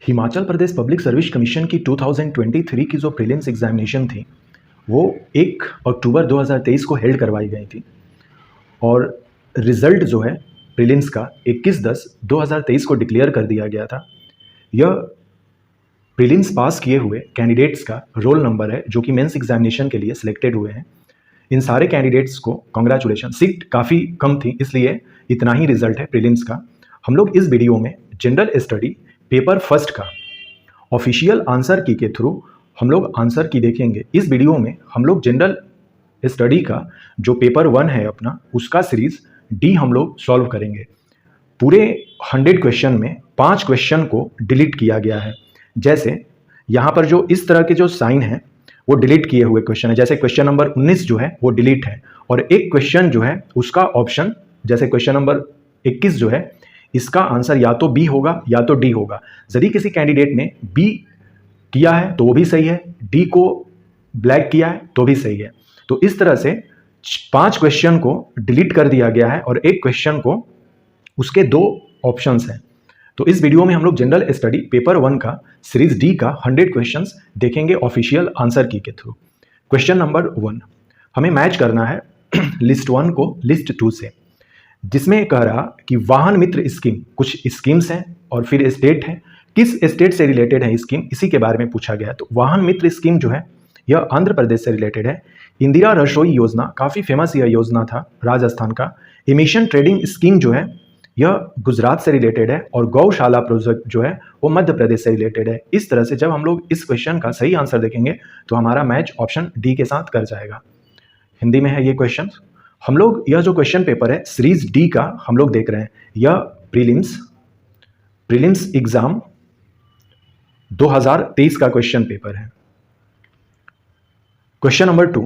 Himachal Pradesh public service commission की 2023 की जो प्रीलिम्स एग्जामिनेशन थी वो 1 अक्टूबर 2023 को हेल्ड करवाई गई थी और रिज़ल्ट जो है प्रीलिम्स का 21/10/2023 को डिक्लेयर कर दिया गया था। यह प्रीलिम्स पास किए हुए कैंडिडेट्स का रोल नंबर है जो कि मेंस एग्जामिनेशन के लिए सिलेक्टेड हुए हैं। इन सारे कैंडिडेट्स को कॉन्ग्रेचुलेशन। सीट काफ़ी कम थी इसलिए इतना ही रिजल्ट है प्रीलिम्स का। हम लोग इस वीडियो में जनरल स्टडी पेपर फर्स्ट का ऑफिशियल आंसर की के थ्रू हम लोग आंसर की देखेंगे। इस वीडियो में हम लोग जनरल स्टडी का जो पेपर 1 है अपना उसका सीरीज डी हम लोग सॉल्व करेंगे। पूरे 100 क्वेश्चन में 5 क्वेश्चन को डिलीट किया गया है। जैसे यहाँ पर जो इस तरह के जो साइन है वो डिलीट किए हुए क्वेश्चन है। जैसे क्वेश्चन नंबर 19 जो है वो डिलीट है और एक क्वेश्चन जो है उसका ऑप्शन जैसे क्वेश्चन नंबर 21 जो है इसका आंसर या तो बी होगा या तो डी होगा। यदि किसी कैंडिडेट ने बी किया है तो वो भी सही है, डी को ब्लैक किया है तो भी सही है। तो इस तरह से 5 क्वेश्चन को डिलीट कर दिया गया है और एक क्वेश्चन को उसके 2 ऑप्शंस हैं। तो इस वीडियो में हम लोग जनरल स्टडी पेपर 1 का सीरीज डी का 100 क्वेश्चंस देखेंगे ऑफिशियल आंसर की के थ्रू। क्वेश्चन नंबर 1 हमें मैच करना है लिस्ट 1 को लिस्ट 2 से, जिसमें कह रहा कि वाहन मित्र स्कीम, कुछ स्कीम्स हैं और फिर स्टेट है, किस स्टेट से रिलेटेड है स्कीम इसी के बारे में पूछा गया है। तो वाहन मित्र स्कीम जो है यह आंध्र प्रदेश से रिलेटेड है। इंदिरा रसोई योजना काफ़ी फेमस यह योजना था राजस्थान का। एमिशन ट्रेडिंग स्कीम जो है यह गुजरात से रिलेटेड है और गौशाला प्रोजेक्ट जो है वो मध्य प्रदेश से रिलेटेड है। इस तरह से जब हम लोग इस क्वेश्चन का सही आंसर देखेंगे तो हमारा मैच ऑप्शन डी के साथ कर जाएगा। हिंदी में है ये क्वेश्चन। हम लोग यह जो क्वेश्चन पेपर है सीरीज डी का हम लोग देख रहे हैं। यह प्रीलिम्स एग्जाम 2023 का क्वेश्चन पेपर है। क्वेश्चन नंबर 2,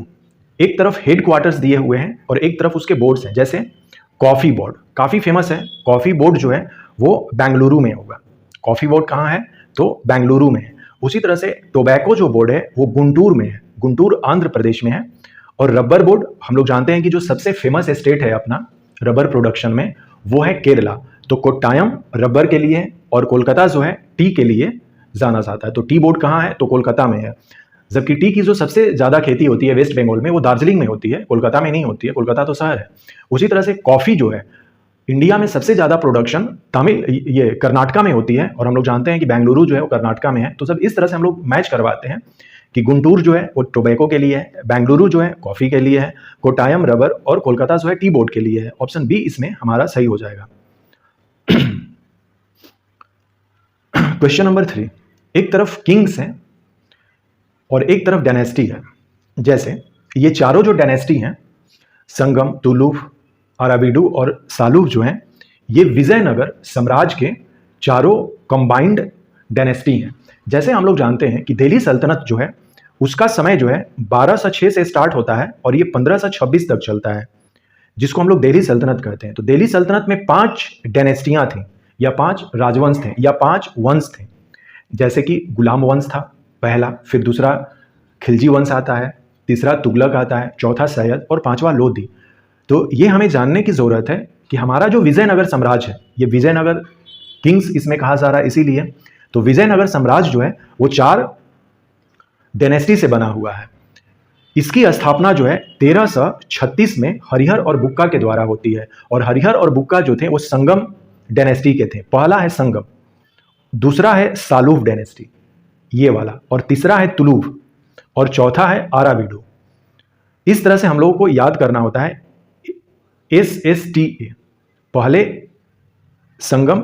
एक तरफ हेडक्वार्टर्स दिए हुए हैं और एक तरफ उसके बोर्ड्स हैं। जैसे कॉफ़ी बोर्ड काफ़ी फेमस है, कॉफ़ी बोर्ड जो है वो बेंगलुरु में होगा। कॉफ़ी बोर्ड कहाँ है तो बेंगलुरु में है। उसी तरह से टोबैको जो बोर्ड है वो गुंटूर में है, गुंटूर आंध्र प्रदेश में है। और रबर बोर्ड हम लोग जानते हैं कि जो सबसे फेमस स्टेट है अपना रबर प्रोडक्शन में वो है केरला। तो कोट्टायम रबर के लिए और कोलकाता जो है टी के लिए जाना जाता है। तो टी बोर्ड कहाँ है तो कोलकाता में है। जबकि टी की जो सबसे ज़्यादा खेती होती है वेस्ट बंगाल में वो दार्जिलिंग में होती है, कोलकाता में नहीं होती है, कोलकाता तो शहर है। उसी तरह से कॉफ़ी जो है इंडिया में सबसे ज़्यादा प्रोडक्शन ये कर्नाटका में होती है और हम लोग जानते हैं कि बेंगलुरु जो है वो कर्नाटका में है। तो सब इस तरह से हम लोग मैच करवाते हैं कि गुंटूर जो है वो टोबैको के लिए है, बेंगलुरु जो है कॉफ़ी के लिए है, कोट्टायम रबर और कोलकाता जो है टी बोर्ड के लिए है। ऑप्शन बी इसमें हमारा सही हो जाएगा। क्वेश्चन नंबर 3, एक तरफ किंग्स हैं और एक तरफ डायनेस्टी है। जैसे ये चारों जो डायनेस्टी हैं संगम, तुलुव, अराविडू और सालुव जो हैं ये विजयनगर साम्राज्य के चारों कंबाइंड डायनेस्टी हैं। जैसे हम लोग जानते हैं कि दिल्ली सल्तनत जो है उसका समय जो है 1206 से स्टार्ट होता है और ये 1526 तक चलता है, जिसको हम लोग दिल्ली सल्तनत कहते हैं। तो दिल्ली सल्तनत में 5 डायनेस्टियाँ थीं या 5 राजवंश थे या 5 वंश थे। जैसे कि गुलाम वंश था पहला, फिर दूसरा खिलजी वंश आता है, तीसरा तुगलक आता है, चौथा सैयद और 5वां लोधी। तो ये हमें जानने की ज़रूरत है कि हमारा जो विजयनगर साम्राज्य है ये विजयनगर किंग्स इसमें कहा जा रहा है इसीलिए। तो विजयनगर साम्राज्य जो है वो 4 डायनेस्टी से बना हुआ है। इसकी स्थापना जो है 1336 में हरिहर और बुक्का के द्वारा होती है और हरिहर और बुक्का जो थे वो संगम डायनेस्टी के थे। पहला है संगम, दूसरा है सालुव डायनेस्टी ये वाला, और तीसरा है तुलुव और चौथा है आराविडू। इस तरह से हम लोगों को याद करना होता है SSTA, पहले संगम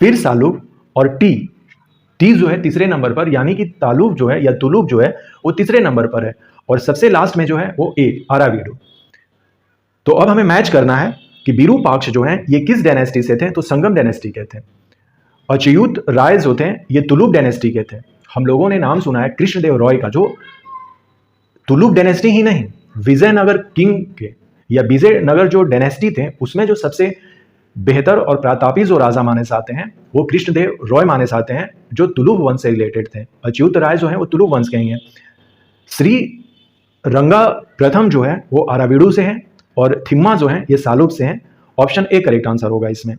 फिर सालुव और टी जो है तीसरे नंबर पर, यानी कि तालुव जो है या तुलुव जो है वो तीसरे नंबर पर है और सबसे लास्ट में जो है वो आराविडू। तो अब हमें मैच करना है कि विरूपाक्ष जो है ये किस डायनेस्टी से थे तो संगम डायनेस्टी के थे। अच्युत राय जो थे ये तुलुव डायनेस्टी के थे। हम लोगों ने नाम सुना है कृष्णदेव रॉय का जो तुलुव डायनेस्टी ही नहीं विजयनगर किंग के या विजयनगर जो डायनेस्टी थे उसमें जो सबसे बेहतर और प्रतापी जो राजा माने जाते हैं वो कृष्णदेव रॉय माने जाते हैं जो तुलुव वंश से रिलेटेड थे। अच्युत राय जो है वो तुलुव वंश के ही हैं। श्री रंगा प्रथम जो है वो आराविडू से हैं और थिम्मा जो है ये सालुव से हैं। ऑप्शन ए करेक्ट आंसर होगा इसमें,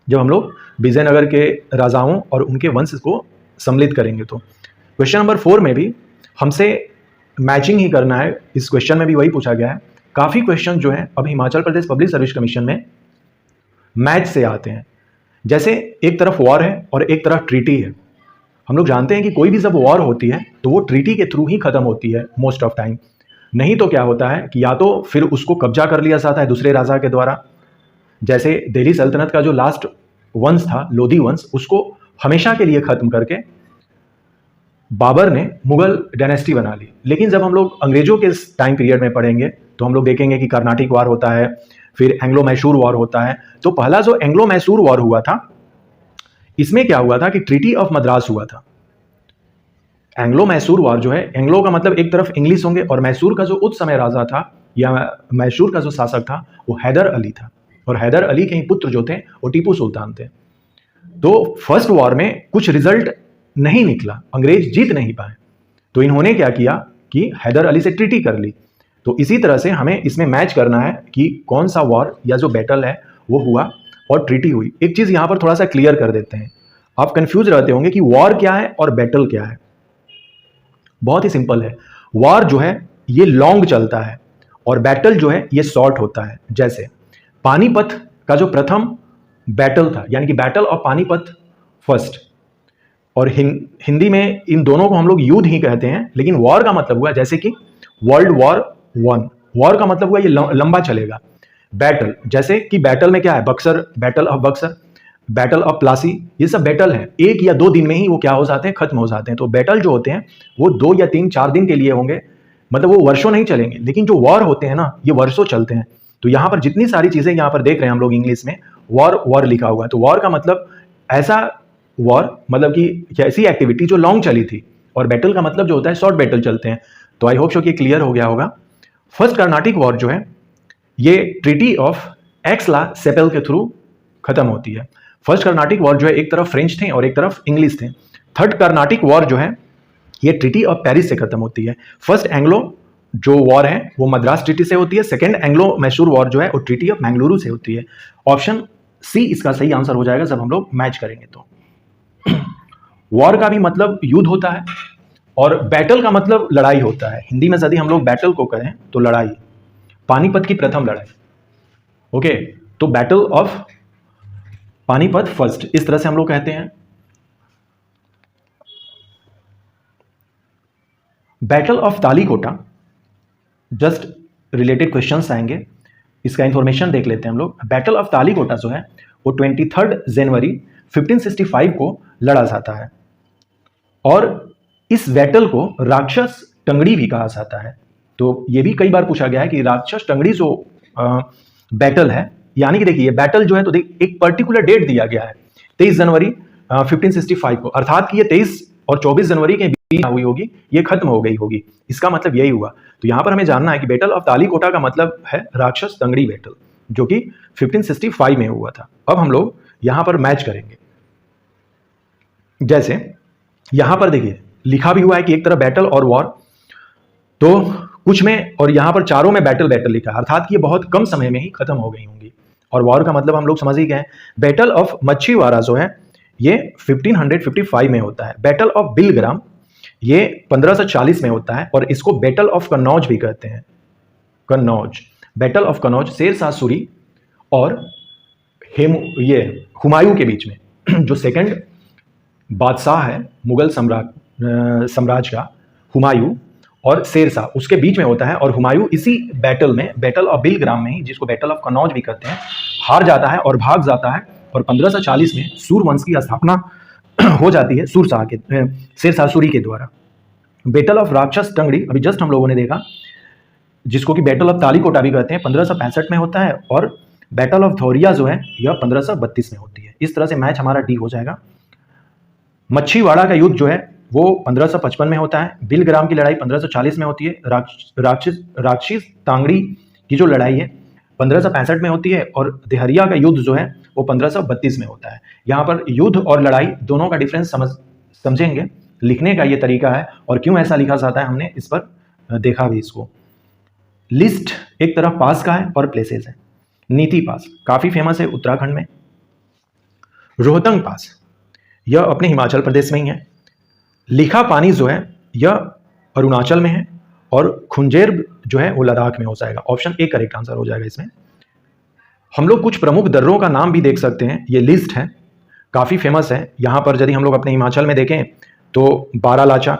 जब हम लोग विजयनगर के राजाओं और उनके वंश को सम्मिलित करेंगे तो। क्वेश्चन नंबर 4 में भी हमसे मैचिंग ही करना है, इस क्वेश्चन में भी वही पूछा गया है। काफ़ी क्वेश्चन जो है अब Himachal Pradesh public service commission में मैच से आते हैं। जैसे एक तरफ वॉर है और एक तरफ ट्रीटी है। हम लोग जानते हैं कि कोई भी जब वॉर होती है तो वो ट्रीटी के थ्रू ही खत्म होती है मोस्ट ऑफ टाइम। नहीं तो क्या होता है कि या तो फिर उसको कब्जा कर लिया जाता है दूसरे राजा के द्वारा। जैसे दिल्ली सल्तनत का जो लास्ट वंश था, लोधी वंश, उसको हमेशा के लिए खत्म करके बाबर ने मुगल डायनेस्टी बना ली। लेकिन जब हम लोग अंग्रेजों के टाइम पीरियड में पढ़ेंगे तो हम लोग देखेंगे कि कर्नाटिक वॉर होता है, फिर एंग्लो मैसूर वॉर होता है। तो पहला जो एंग्लो मैसूर वॉर हुआ था, इसमें क्या हुआ था कि ट्रीटी ऑफ मद्रास हुआ था। एंग्लो मैसूर वॉर जो है, एंग्लो का मतलब एक तरफ इंग्लिश होंगे, और मैसूर का जो उस समय राजा था या मैसूर का जो शासक था वो हैदर अली था, और हैदर अली के ही पुत्र जो थे वो टीपू सुल्तान थे। तो फर्स्ट वॉर में कुछ रिजल्ट नहीं निकला, अंग्रेज जीत नहीं पाए, तो इन्होंने क्या किया कि हैदर अली से ट्रीटी कर ली। तो इसी तरह से हमें इसमें मैच करना है कि कौन सा वॉर या जो बैटल है वो हुआ और ट्रीटी हुई। एक चीज़ यहाँ पर थोड़ा सा क्लियर कर देते हैं, आप कंफ्यूज रहते होंगे कि वॉर क्या है और बैटल क्या है। बहुत ही सिंपल है, वॉर जो है ये लॉन्ग चलता है और बैटल जो है ये शॉर्ट होता है। जैसे पानीपत का जो प्रथम बैटल था, यानी कि बैटल ऑफ पानीपत फर्स्ट, और हिंदी में इन दोनों को हम लोग युद्ध ही कहते हैं, लेकिन वॉर का मतलब हुआ जैसे कि वर्ल्ड वॉर 1, वॉर का मतलब हुआ ये लंबा चलेगा। बैटल, जैसे कि बैटल में क्या है, Buxar, battle of Buxar, battle of Plassey, ये सब बैटल हैं, 1 या 2 दिन में ही वो क्या हो जाते हैं, खत्म हो जाते हैं। तो बैटल जो होते हैं वो 2 या 3 4 दिन के लिए होंगे, मतलब वो वर्षों नहीं चलेंगे। लेकिन जो वॉर होते हैं ना, ये वर्षों चलते हैं। तो यहाँ पर जितनी सारी चीजें यहाँ पर देख रहे हैं हम लोग इंग्लिश में वॉर वॉर लिखा हुआ है, तो वॉर का मतलब ऐसा वॉर, मतलब कि ऐसी एक्टिविटी जो लॉन्ग चली थी, और बैटल का मतलब जो होता है शॉर्ट बैटल चलते हैं। तो आई होप सो कि क्लियर हो गया होगा। फर्स्ट कर्नाटिक वॉर जो है ये ट्रीटी ऑफ एक्सला सेपेल के थ्रू खत्म होती है। फर्स्ट कर्नाटिक वॉर जो है एक तरफ फ्रेंच थे और एक तरफ इंग्लिश थे। थर्ड कर्नाटिक वॉर जो है ये ट्रीटी ऑफ पेरिस से खत्म होती है। फर्स्ट एंग्लो जो वॉर है वो मद्रास ट्रीटी से होती है। सेकंड एंग्लो मैसूर वॉर जो है वो ट्रीटी ऑफ मैंगलुरु से होती है। ऑप्शन सी इसका सही आंसर हो जाएगा जब हम लोग मैच करेंगे तो। वॉर का भी मतलब युद्ध होता है और बैटल का मतलब लड़ाई होता है। हिंदी में यदि हम लोग बैटल को कहें तो लड़ाई, पानीपत की प्रथम लड़ाई। ओके, तो बैटल ऑफ पानीपत फर्स्ट, इस तरह से हम लोग कहते हैं। Battle of Talikota, just related questions आएंगे, इसका इंफॉर्मेशन देख लेते हैं हम लोग। बैटल ऑफ तालीकोटा जो है वो 23 जनवरी 1565 को लड़ा जाता है, और इस बैटल को राक्षस टंगड़ी भी कहा जाता है। तो ये भी कई बार पूछा गया है कि राक्षस टंगड़ी जो बैटल है, यानी कि देखिए बैटल जो है तो एक पर्टिकुलर डेट दिया गया है 23 जनवरी 1565 को, अर्थात कि ये 23 और 24 जनवरी के बीच हुई होगी, ये खत्म हो गई होगी। इसका मतलब यही हुआ। तो यहां पर हमें जानना है कि बैटल ऑफ तालीकोटा का मतलब है राक्षस टंगड़ी बैटल, जो कि 1565 में हुआ था। अब हम लोग यहां पर मैच करेंगे। जैसे यहां पर देखिए लिखा भी हुआ है कि एक तरफ बैटल और वॉर, तो कुछ में और यहां पर चारों में बैटल बैटल लिखा है, अर्थात कि ये बहुत कम समय में ही खत्म हो गई होंगी। और वॉर का मतलब हम लोग समझ ही गए। बैटल ऑफ मच्छीवाड़ा जो है ये 1555 में होता है। बैटल ऑफ बिलग्राम ये 1540 में होता है, और इसको बैटल ऑफ कन्नौज भी कहते हैं। कन्नौज, बैटल ऑफ कन्नौज शेरशाह सूरी और ये हुमायूं के बीच में जो सेकंड बादशाह है मुगल साम्राज्य का, हुमायूं और शेरशाह, उसके बीच में होता है। और हुमायूं इसी बैटल में, बैटल ऑफ बिलग्राम में ही, जिसको बैटल ऑफ कन्नौज भी कहते हैं, हार जाता है और भाग जाता है। और 1540 में सूर वंश की स्थापना हो जाती है शेरशाह सूरी के द्वारा। बैटल ऑफ राक्षस टंगड़ी अभी जस्ट हम लोगों ने देखा, जिसको कि बैटल ऑफ तालीकोटा भी कहते हैं, 1565 में होता है। और बैटल ऑफ धौरिया जो है यह 1532 में होती है। इस तरह से मैच हमारा डी हो जाएगा। मच्छीवाड़ा का युद्ध जो है वो 1555 में होता है। बिलग्राम की लड़ाई 1540 में होती है। राक्षस टांगड़ी की जो लड़ाई है 1565 में होती है। और देहरिया का युद्ध जो है वो 1532 में होता है। यहाँ पर युद्ध और लड़ाई दोनों का डिफरेंस समझेंगे, लिखने का ये तरीका है और क्यों ऐसा लिखा जाता है हमने इस पर देखा भी। इसको लिस्ट एक तरफ पास का है और प्लेसेस है। नीति पास काफी फेमस है उत्तराखंड में। रोहतंग पास यह अपने हिमाचल प्रदेश में ही है। लिखा पानी जो है यह अरुणाचल में है और खुंजेर जो है वो लद्दाख में हो जाएगा। ऑप्शन ए करेक्ट आंसर हो जाएगा इसमें। हम लोग कुछ प्रमुख दर्रों का नाम भी देख सकते हैं, ये लिस्ट है, काफ़ी फेमस है। यहाँ पर यदि हम लोग अपने हिमाचल में देखें तो बारालाचा,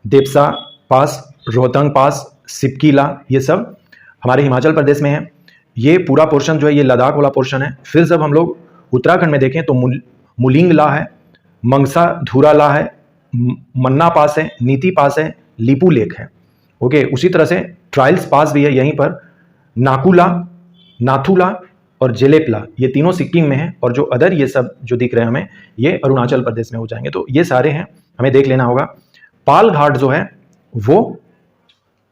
देपसा पास, रोहतांग पास, सिपकीला, ये सब हमारे हिमाचल प्रदेश में है। ये पूरा पोर्शन जो है ये लद्दाख वाला पोर्शन है। फिर जब हम लोग उत्तराखंड में देखें तो मुलिंगला है, मंगसा धूराला है, मन्ना पास है, नीति पास है, लिपू लेक है। ओके, उसी तरह से ट्रायल्स पास भी है यहीं पर, नाकुला, नाथुला और जेलेपला, ये तीनों सिक्किम में है। और जो अदर ये सब जो दिख रहे हैं हमें, ये अरुणाचल प्रदेश में हो जाएंगे। तो ये सारे हैं, हमें देख लेना होगा। पाल घाट जो है वो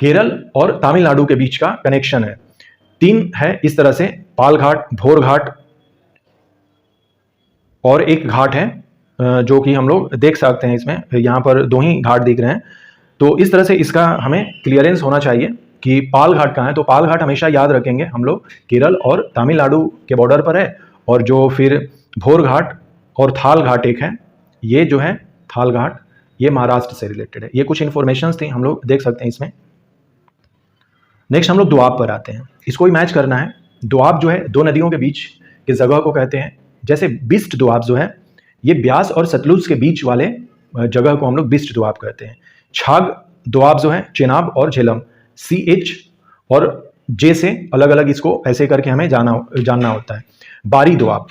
केरल और तमिलनाडु के बीच का कनेक्शन है। 3 है इस तरह से, पाल घाट, भोर घाट और एक घाट है जो कि हम लोग देख सकते हैं इसमें, यहाँ पर 2 ही घाट दिख रहे हैं। तो इस तरह से इसका हमें क्लियरेंस होना चाहिए कि पाल घाट कहाँ है। तो पाल घाट हमेशा याद रखेंगे हम लोग, केरल और तमिलनाडु के बॉर्डर पर है। और जो फिर भोर घाट और थाल घाट एक है, ये जो है थाल घाट, ये महाराष्ट्र से रिलेटेड है। ये कुछ इन्फॉर्मेशंस थी, हम लोग देख सकते हैं इसमें। नेक्स्ट हम लोग दोआब पर आते हैं, इसको भी मैच करना है। दोआब जो है 2 नदियों के बीच की जगह को कहते हैं। जैसे बिस्ट दोआब जो है ये ब्यास और सतलुज के बीच वाले जगह को हम लोग बिस्ट दोआब कहते हैं। छाग दोआब जो है चेनाब और झेलम, CH और J से अलग अलग इसको ऐसे करके हमें जानना होता है। बारी दोआब,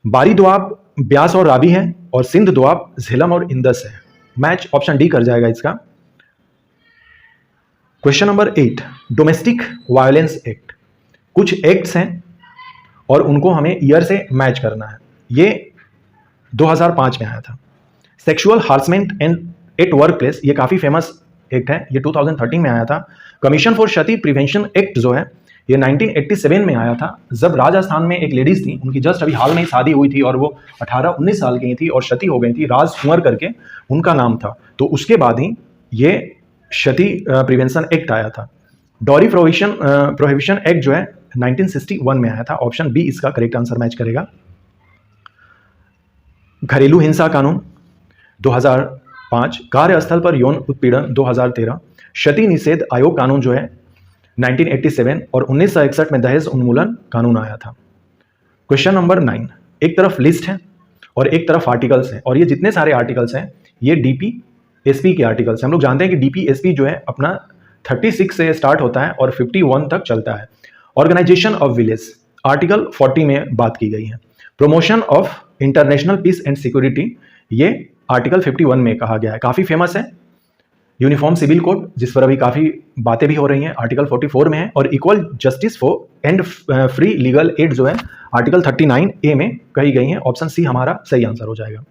बारी दोआब ब्यास और रावी है, और सिंध दोआब झेलम और इंदस है। मैच ऑप्शन डी कर जाएगा इसका। Question number 8, domestic violence act. कुछ एक्ट्स हैं और उनको हमें ईयर से मैच करना है। ये 2005 में आया था। Sexual harassment and at work place, ये काफ़ी फेमस एक्ट है, ये 2013 में आया था। कमीशन फॉर क्षति प्रिवेंशन एक्ट जो है ये 1987 में आया था, जब राजस्थान में एक लेडीज थी, उनकी जस्ट अभी हाल में ही शादी हुई थी और वो 18-19 साल की थी और क्षति हो गई थी। राज कुंवर करके उनका नाम था। तो उसके बाद ही ये क्षति प्रिवेंशन एक्ट आया था। डॉरी प्रोहिबिशन एक्ट जो है 1961 में आया था। ऑप्शन बी इसका करेक्ट आंसर मैच करेगा। घरेलू हिंसा कानून 2005, कार्यस्थल पर यौन उत्पीड़न 2013, क्षति निषेध आयोग कानून जो है 1987 और 1961 में दहेज उन्मूलन कानून आया था। क्वेश्चन नंबर 9, एक तरफ लिस्ट है और एक तरफ आर्टिकल्स हैं, और ये जितने सारे आर्टिकल्स हैं ये DPSP के आर्टिकल्स हैं। हम लोग जानते हैं कि DPSP जो है अपना 36 से स्टार्ट होता है और 51 तक चलता है। ऑर्गेनाइजेशन ऑफ विलेज आर्टिकल 40 में बात की गई है। Promotion of international peace and security, ये आर्टिकल 51 में कहा गया है, काफ़ी फेमस है। यूनिफॉर्म सिविल कोड, जिस पर अभी काफ़ी बातें भी हो रही हैं, आर्टिकल 44 में है। और equal justice for and free legal aid जो है आर्टिकल 39A में कही गई है। ऑप्शन सी हमारा सही आंसर हो जाएगा।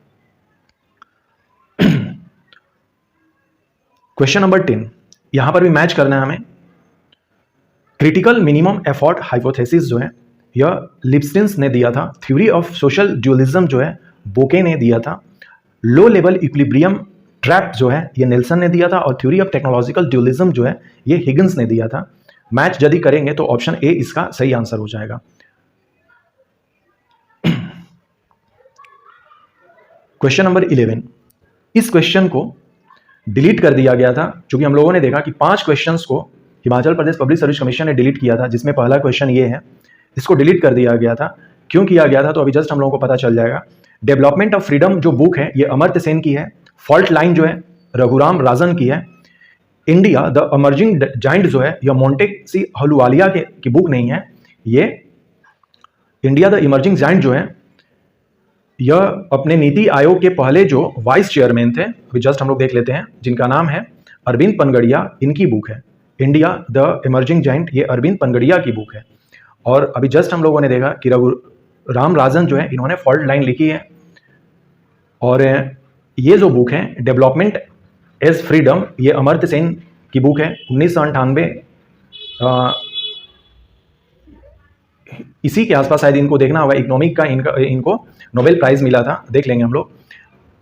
क्वेश्चन नंबर 10, यहां पर भी मैच करना है हमें। क्रिटिकल मिनिमम एफर्ट हाइपोथेसिस जो है यह लिप्सिंस ने दिया था। थ्योरी ऑफ सोशल ड्यूअलिज्म जो है बोके ने दिया था। लो लेवल इक्विलिब्रियम ट्रैप जो है ये नेल्सन ने दिया था। और थ्योरी ऑफ टेक्नोलॉजिकल ड्यूअलिज्म जो है ये हिगिंस ने दिया था। मैच यदि करेंगे तो ऑप्शन ए इसका सही आंसर हो जाएगा। क्वेश्चन नंबर 11, इस क्वेश्चन को डिलीट कर दिया गया था क्योंकि हम लोगों ने देखा कि 5 क्वेश्चंस को Himachal Pradesh public service commission ने डिलीट किया था, जिसमें पहला क्वेश्चन ये है। इसको डिलीट कर दिया गया था। क्यों किया गया था तो अभी जस्ट हम लोगों को पता चल जाएगा। डेवलपमेंट ऑफ फ्रीडम जो बुक है ये अमर्त्य सेन की है। फॉल्ट लाइन जो है रघुराम राजन की है। इंडिया द इमर्जिंग जाइंट जो है यह मोंटेक सी हलुवालिया की बुक नहीं है। ये इंडिया द इमर्जिंग जाइंट जो है यह अपने नीति आयोग के पहले जो वाइस चेयरमैन थे, अभी जस्ट हम लोग देख लेते हैं, जिनका नाम है अरविंद पनगड़िया, इनकी बुक है। इंडिया द इमर्जिंग जाइंट ये अरविंद पनगड़िया की बुक है। और अभी जस्ट हम लोगों ने देखा कि रघुराम राजन जो है इन्होंने फॉल्ट लाइन लिखी है। और ये जो बुक है डेवलपमेंट एज फ्रीडम ये अमर्त्य सेन की बुक है। 1998 इसी के आसपास शायद इनको देखना होगा। इकोनॉमिक का इनको नोबेल प्राइज मिला था, देख लेंगे हम लोग।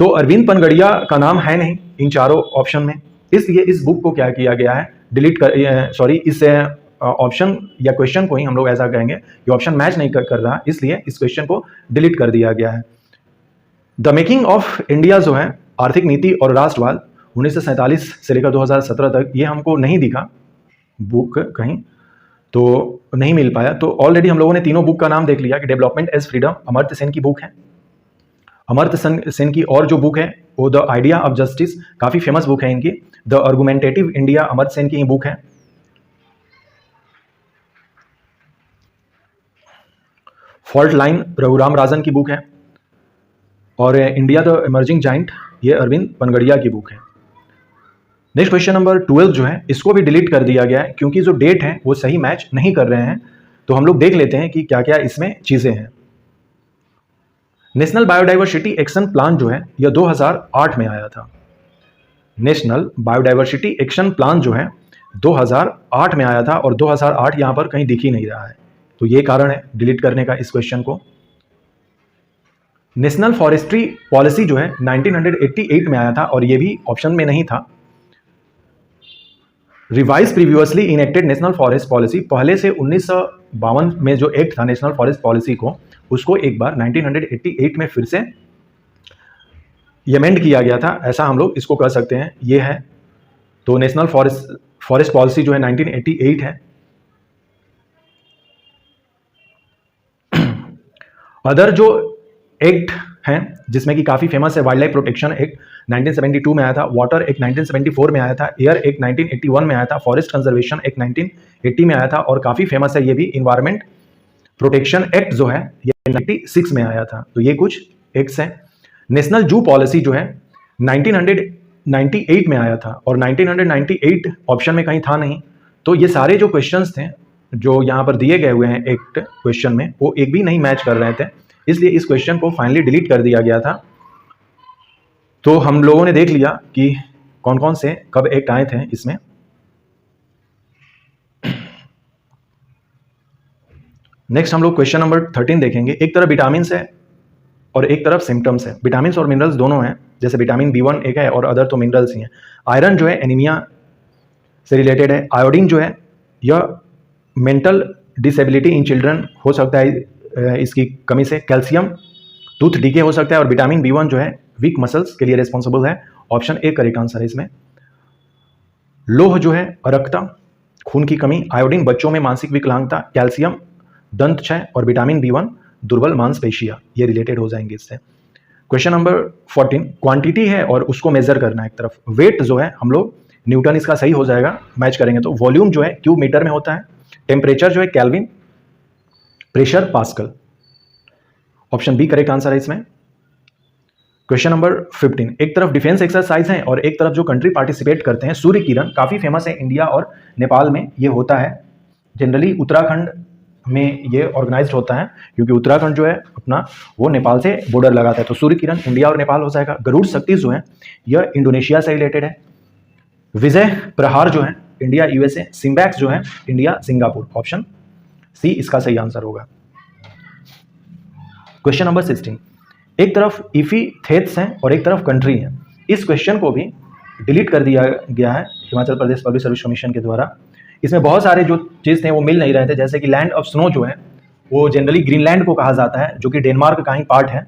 तो अरविंद पनगड़िया का नाम है नहीं इन चारों ऑप्शन में, इसलिए इस बुक को क्या किया गया है डिलीट कर, सॉरी इस ऑप्शन या क्वेश्चन को ही हम लोग ऐसा कहेंगे कि ऑप्शन मैच नहीं कर रहा, इसलिए इस क्वेश्चन को डिलीट कर दिया गया है। द मेकिंग ऑफ इंडिया जो है आर्थिक नीति और राष्ट्रवाद 1947 से लेकर 2017 तक, ये हमको नहीं दिखा बुक कहीं, तो नहीं मिल पाया। तो ऑलरेडी हम लोगों ने तीनों बुक का नाम देख लिया कि development as freedom Amartya Sen की बुक है। अमर्त्य सेन की और जो बुक है वो द आइडिया ऑफ जस्टिस, काफ़ी फेमस बुक है इनकी। The argumentative India Amartya Sen की ही बुक है। फॉल्ट लाइन रघुराम राजन की बुक है। और इंडिया द इमर्जिंग जाइंट, ये अरविंद पनगड़िया की बुक है। नेक्स्ट क्वेश्चन नंबर 12 जो है इसको भी डिलीट कर दिया गया है क्योंकि जो डेट है वो सही मैच नहीं कर रहे हैं। तो हम लोग देख लेते हैं कि क्या क्या इसमें चीज़ें हैं। नेशनल बायोडाइवर्सिटी एक्शन प्लान जो है यह 2008 में आया था। नेशनल बायोडाइवर्सिटी एक्शन प्लान जो है 2008 में आया था और 2008 यहाँ पर कहीं दिख ही नहीं रहा है, तो ये कारण है डिलीट करने का इस क्वेश्चन को। नेशनल फॉरेस्ट्री पॉलिसी जो है 1988 में आया था और ये भी ऑप्शन में नहीं था। Revise previously enacted national forest policy, पहले से 1952 में जो एक्ट था नेशनल फॉरेस्ट पॉलिसी को, उसको एक बार 1988 में फिर से अमेंड किया गया था, ऐसा हम लोग इसको कह सकते हैं। ये है तो नेशनल फॉरेस्ट पॉलिसी जो है 1988 है। अदर जो एक्ट हैं जिसमें कि काफ़ी फेमस है, वाइल्ड लाइफ प्रोटेक्शन एक्ट 1972 में आया था, वाटर एक्ट 1974 में आया था, एयर एक्ट 1981 में आया था, फॉरेस्ट कंजर्वेशन एक्ट 1980 में आया था और काफ़ी फेमस है ये भी इन्वायरमेंट प्रोटेक्शन एक्ट जो है ये 96 में आया था। तो ये कुछ एक्ट्स हैं। नेशनल जू पॉलिसी जो है 1998 में आया था और 1998 ऑप्शन में कहीं था नहीं। तो ये सारे जो क्वेश्चंस थे जो यहाँ पर दिए गए हुए हैं एक्ट क्वेश्चन में, वो एक भी नहीं मैच कर रहे थे, इसलिए इस क्वेश्चन को फाइनली डिलीट कर दिया गया था। तो हम लोगों ने देख लिया कि कौन कौन से कब एक्ट आए थे इसमें। नेक्स्ट हम लोग क्वेश्चन नंबर 13 देखेंगे। एक तरफ विटामिन है और एक तरफ सिम्टम्स है। विटामिन और मिनरल्स दोनों हैं, जैसे विटामिन B1 एक है और अदर तो मिनरल्स ही हैं। आयरन जो है एनीमिया से रिलेटेड है। आयोडीन जो है यह मेंटल डिसेबिलिटी इन चिल्ड्रन हो सकता है इसकी कमी से। कैल्शियम टूथ डीके हो सकता है और विटामिन B1 जो है वीक मसल्स के लिए रिस्पॉन्सिबल है। ऑप्शन ए करेक्ट आंसर है इसमें। लोह जो है अरक्ता, खून की कमी। आयोडीन बच्चों में मानसिक विकलांगता। कैल्शियम दंत क्षय और विटामिन B1 दुर्बल मांसपेशियां, ये रिलेटेड हो जाएंगे इससे। क्वेश्चन नंबर 14 क्वांटिटी है और उसको मेजर करना है एक तरफ। वेट जो है हम लोग न्यूटन इसका सही हो जाएगा, मैच करेंगे तो। वॉल्यूम जो है क्यूब मीटर में होता है। टेम्परेचर जो है kelvin. Pressure pascal. Option B correct answer है इसमें। क्वेश्चन नंबर 15 एक तरफ डिफेंस एक्सरसाइज है और एक तरफ जो कंट्री पार्टिसिपेट करते हैं। सूर्य किरण काफ़ी फेमस है इंडिया और नेपाल में ये होता है। जनरली उत्तराखंड में ये ऑर्गेनाइज्ड होता है क्योंकि उत्तराखंड जो है अपना वो नेपाल से बॉर्डर लगाता है। तो सूर्य किरण इंडिया और नेपाल हो जाएगा। गरुड़ शक्ति जो है यह इंडोनेशिया से रिलेटेड है। विजय प्रहार जो है इंडिया USA। सिम्बैक्स जो है इंडिया सिंगापुर। ऑप्शन सी इसका सही आंसर होगा। क्वेश्चन नंबर 16 एक तरफ इफी थेट्स हैं और एक तरफ कंट्री है। इस क्वेश्चन को भी डिलीट कर दिया गया है Himachal Pradesh public service commission के द्वारा। इसमें बहुत सारे जो चीज़ थे वो मिल नहीं रहे थे, जैसे कि लैंड ऑफ स्नो जो है वो जनरली ग्रीनलैंड को कहा जाता है, जो कि डेनमार्क का ही पार्ट है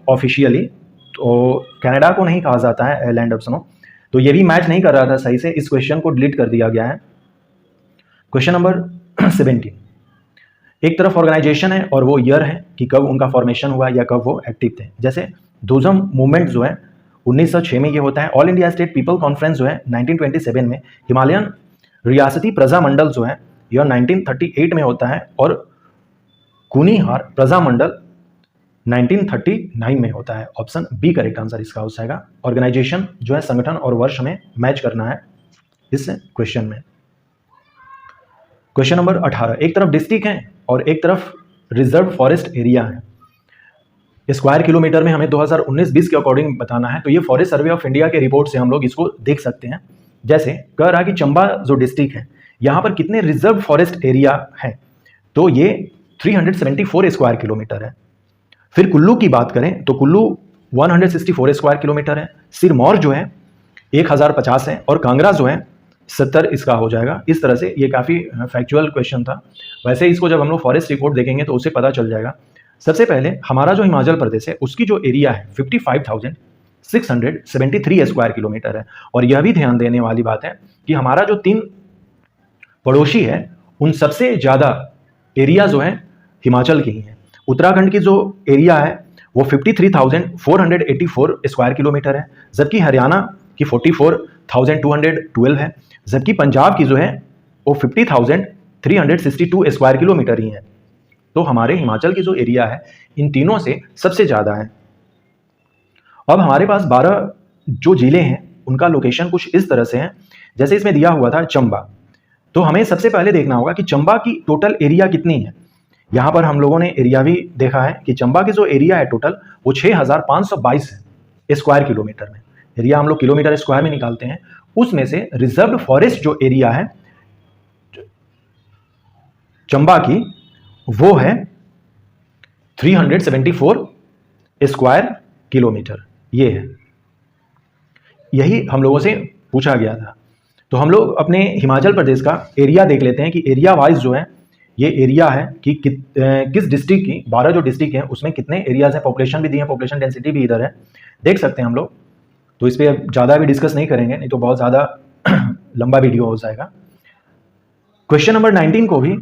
ऑफिशियली। तो कनाडा को नहीं कहा जाता है लैंड ऑफ स्नो। तो ये भी मैच नहीं कर रहा था सही से, इस क्वेश्चन को डिलीट कर दिया गया है। क्वेश्चन नंबर 17 एक तरफ ऑर्गेनाइजेशन है और वो ईयर है कि कब उनका फॉर्मेशन हुआ या कब वो एक्टिव थे। जैसे दोजम मूवमेंट जो है 1906 में ये होता है। All India state people conference जो है 1927 में। हिमालयन रियासती प्रजामंडल जो है यह 1938 में होता है और कुनिहार प्रजामंडल 1939 में होता है। ऑप्शन बी करेक्ट आंसर इसका हो जाएगा। ऑर्गेनाइजेशन जो है संगठन और वर्ष में मैच करना है इस क्वेश्चन में। क्वेश्चन नंबर 18 एक तरफ डिस्ट्रिक्ट है और एक तरफ रिजर्व फॉरेस्ट एरिया है। स्क्वायर किलोमीटर में हमें 2019-20 के अकॉर्डिंग बताना है। तो ये फॉरेस्ट सर्वे ऑफ इंडिया के रिपोर्ट से हम लोग इसको देख सकते हैं। जैसे कह रहा कि चंबा जो डिस्ट्रिक्ट है यहाँ पर कितने रिजर्व फॉरेस्ट एरिया है, तो ये 374 स्क्वायर किलोमीटर है। फिर कुल्लू की बात करें तो कुल्लू 164 स्क्वायर किलोमीटर है। सिरमौर जो है 1050 है और कांगड़ा जो है 70 इसका हो जाएगा। इस तरह से ये काफ़ी फैक्चुअल क्वेश्चन था। वैसे इसको जब हम लोग फॉरेस्ट रिपोर्ट देखेंगे तो उसे पता चल जाएगा। सबसे पहले हमारा जो हिमाचल प्रदेश है उसकी जो एरिया है 673 स्क्वायर किलोमीटर है। और यह भी ध्यान देने वाली बात है कि हमारा जो 3 पड़ोसी है उन सबसे ज़्यादा एरिया जो है हिमाचल की ही है। उत्तराखंड की जो एरिया है वो 53,484 स्क्वायर किलोमीटर है, जबकि हरियाणा की 44,212 है, जबकि पंजाब की जो है वो 50,362 स्क्वायर किलोमीटर ही है। तो हमारे हिमाचल की जो एरिया है इन तीनों से सबसे ज़्यादा है। अब हमारे पास 12 जो जिले हैं उनका लोकेशन कुछ इस तरह से है, जैसे इसमें दिया हुआ था चंबा। तो हमें सबसे पहले देखना होगा कि चंबा की टोटल एरिया कितनी है। यहाँ पर हम लोगों ने एरिया भी देखा है कि चंबा की जो एरिया है टोटल वो 6,522 है स्क्वायर किलोमीटर में। एरिया हम लोग किलोमीटर स्क्वायर में निकालते हैं, उसमें से रिजर्व्ड फॉरेस्ट जो एरिया है चंबा की वो है 374 स्क्वायर किलोमीटर। ये है, यही हम लोगों से पूछा गया था। तो हम लोग अपने हिमाचल प्रदेश का एरिया देख लेते हैं कि एरिया वाइज जो है ये एरिया है कि किस डिस्ट्रिक्ट की 12 जो डिस्ट्रिक्ट हैं उसमें कितने एरियाज हैं। पॉपुलेशन भी दी है, पॉपुलेशन डेंसिटी भी इधर है, देख सकते हैं हम लोग। तो इस पर ज़्यादा भी डिस्कस नहीं करेंगे, नहीं तो बहुत ज़्यादा लंबा वीडियो हो जाएगा। क्वेश्चन नंबर 19 को भी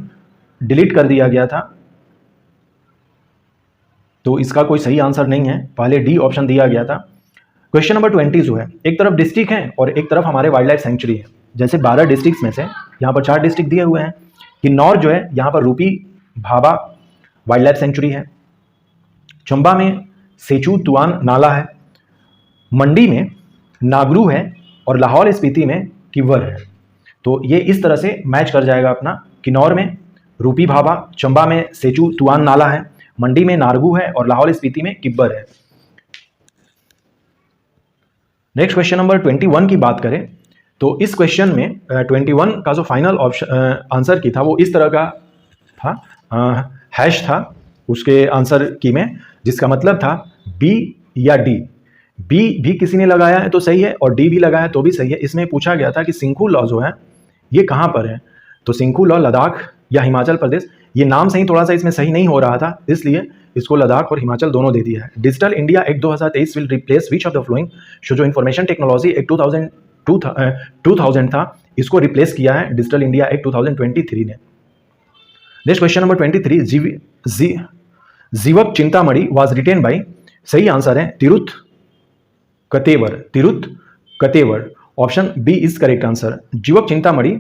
डिलीट कर दिया गया था, तो इसका कोई सही आंसर नहीं है, पहले डी ऑप्शन दिया गया था। क्वेश्चन नंबर 20 जो है, एक तरफ डिस्ट्रिक्ट है और एक तरफ हमारे वाइल्ड लाइफ सेंचुरी है। जैसे 12 डिस्ट्रिक्ट्स में से यहाँ पर 4 डिस्ट्रिक्ट दिए हुए हैं। किन्नौर जो है यहाँ पर रूपी भाभा वाइल्ड लाइफ सेंचुरी है, चंबा में सेचू तुआन नाला है, मंडी में नागरू है और लाहौल स्पीति में किव्वर है। तो ये इस तरह से मैच कर जाएगा अपना। किन्नौर में रूपी भाभा, चंबा में सेचू तुआन नाला है, मंडी में नारगू है और लाहौल स्पीति में किब्बर है। नेक्स्ट क्वेश्चन नंबर 21 की बात करें तो इस क्वेश्चन में 21 का जो फाइनल ऑप्शन आंसर की था वो इस तरह का था, हैश था उसके आंसर की में, जिसका मतलब था बी या डी। बी भी किसी ने लगाया है तो सही है और डी भी लगाया तो भी सही है। इसमें पूछा गया था कि सिंखू लॉ जो है ये कहाँ पर है, तो सिंखू लॉ लद्दाख या हिमाचल प्रदेश। ये नाम सही थोड़ा सा इसमें सही नहीं हो रहा था, इसलिए इसको लद्दाख और हिमाचल दोनों दे दिया है। Digital India act 2023 will replace which of the flowing, जो इंफॉर्मेशन टेक्नोलॉजी एक्ट 2000 था इसको रिप्लेस किया है डिजिटल इंडिया एक्ट 2023 ने। Next question number 23, Jivaka Chintamani was written by, सही आंसर है Tiruttakkatevar. Option B is correct answer. Jivaka Chintamani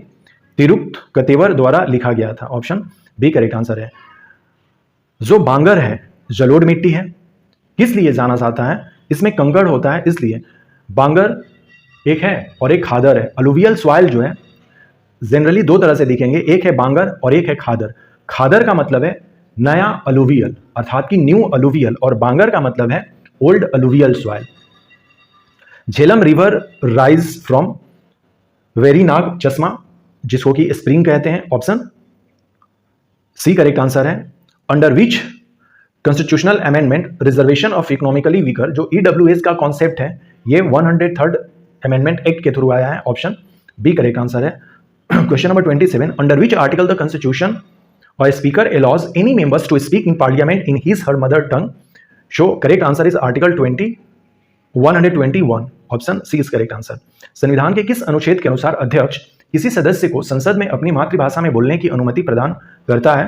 Tirhut कतेवर द्वारा लिखा गया था, ऑप्शन बी करेक्ट आंसर है। जो बांगर है जलोढ़ मिट्टी है, किस लिए जाना जाता है, इसमें कंकड़ होता है इसलिए। बांगर एक है और एक खादर है। अलुवियल सॉइल जो है जनरली दो तरह से दिखेंगे, एक है बांगर और एक है खादर। खादर का मतलब है नया अलुवियल अर्थात कि न्यू अलुवियल, और बांगर का मतलब है old alluvial soil. Jhelum river rise from Verinag चश्मा, जिसको कि स्प्रिंग कहते हैं, ऑप्शन सी करेक्ट आंसर है। Under which constitutional amendment reservation of economically weaker, जो ईडब्ल्यूएस का कॉन्सेप्ट है ये 103rd अमेंडमेंट एक्ट के थ्रू आया है, ऑप्शन बी करेक्ट आंसर है। Question number 27, under which article the constitution और speaker allows any members to speak in parliament in his her mother tongue, so correct answer is article 121, option C is correct answer. संविधान के किस अनुच्छेद के अनुसार अध्यक्ष किसी सदस्य को संसद में अपनी मातृभाषा में बोलने की अनुमति प्रदान करता है,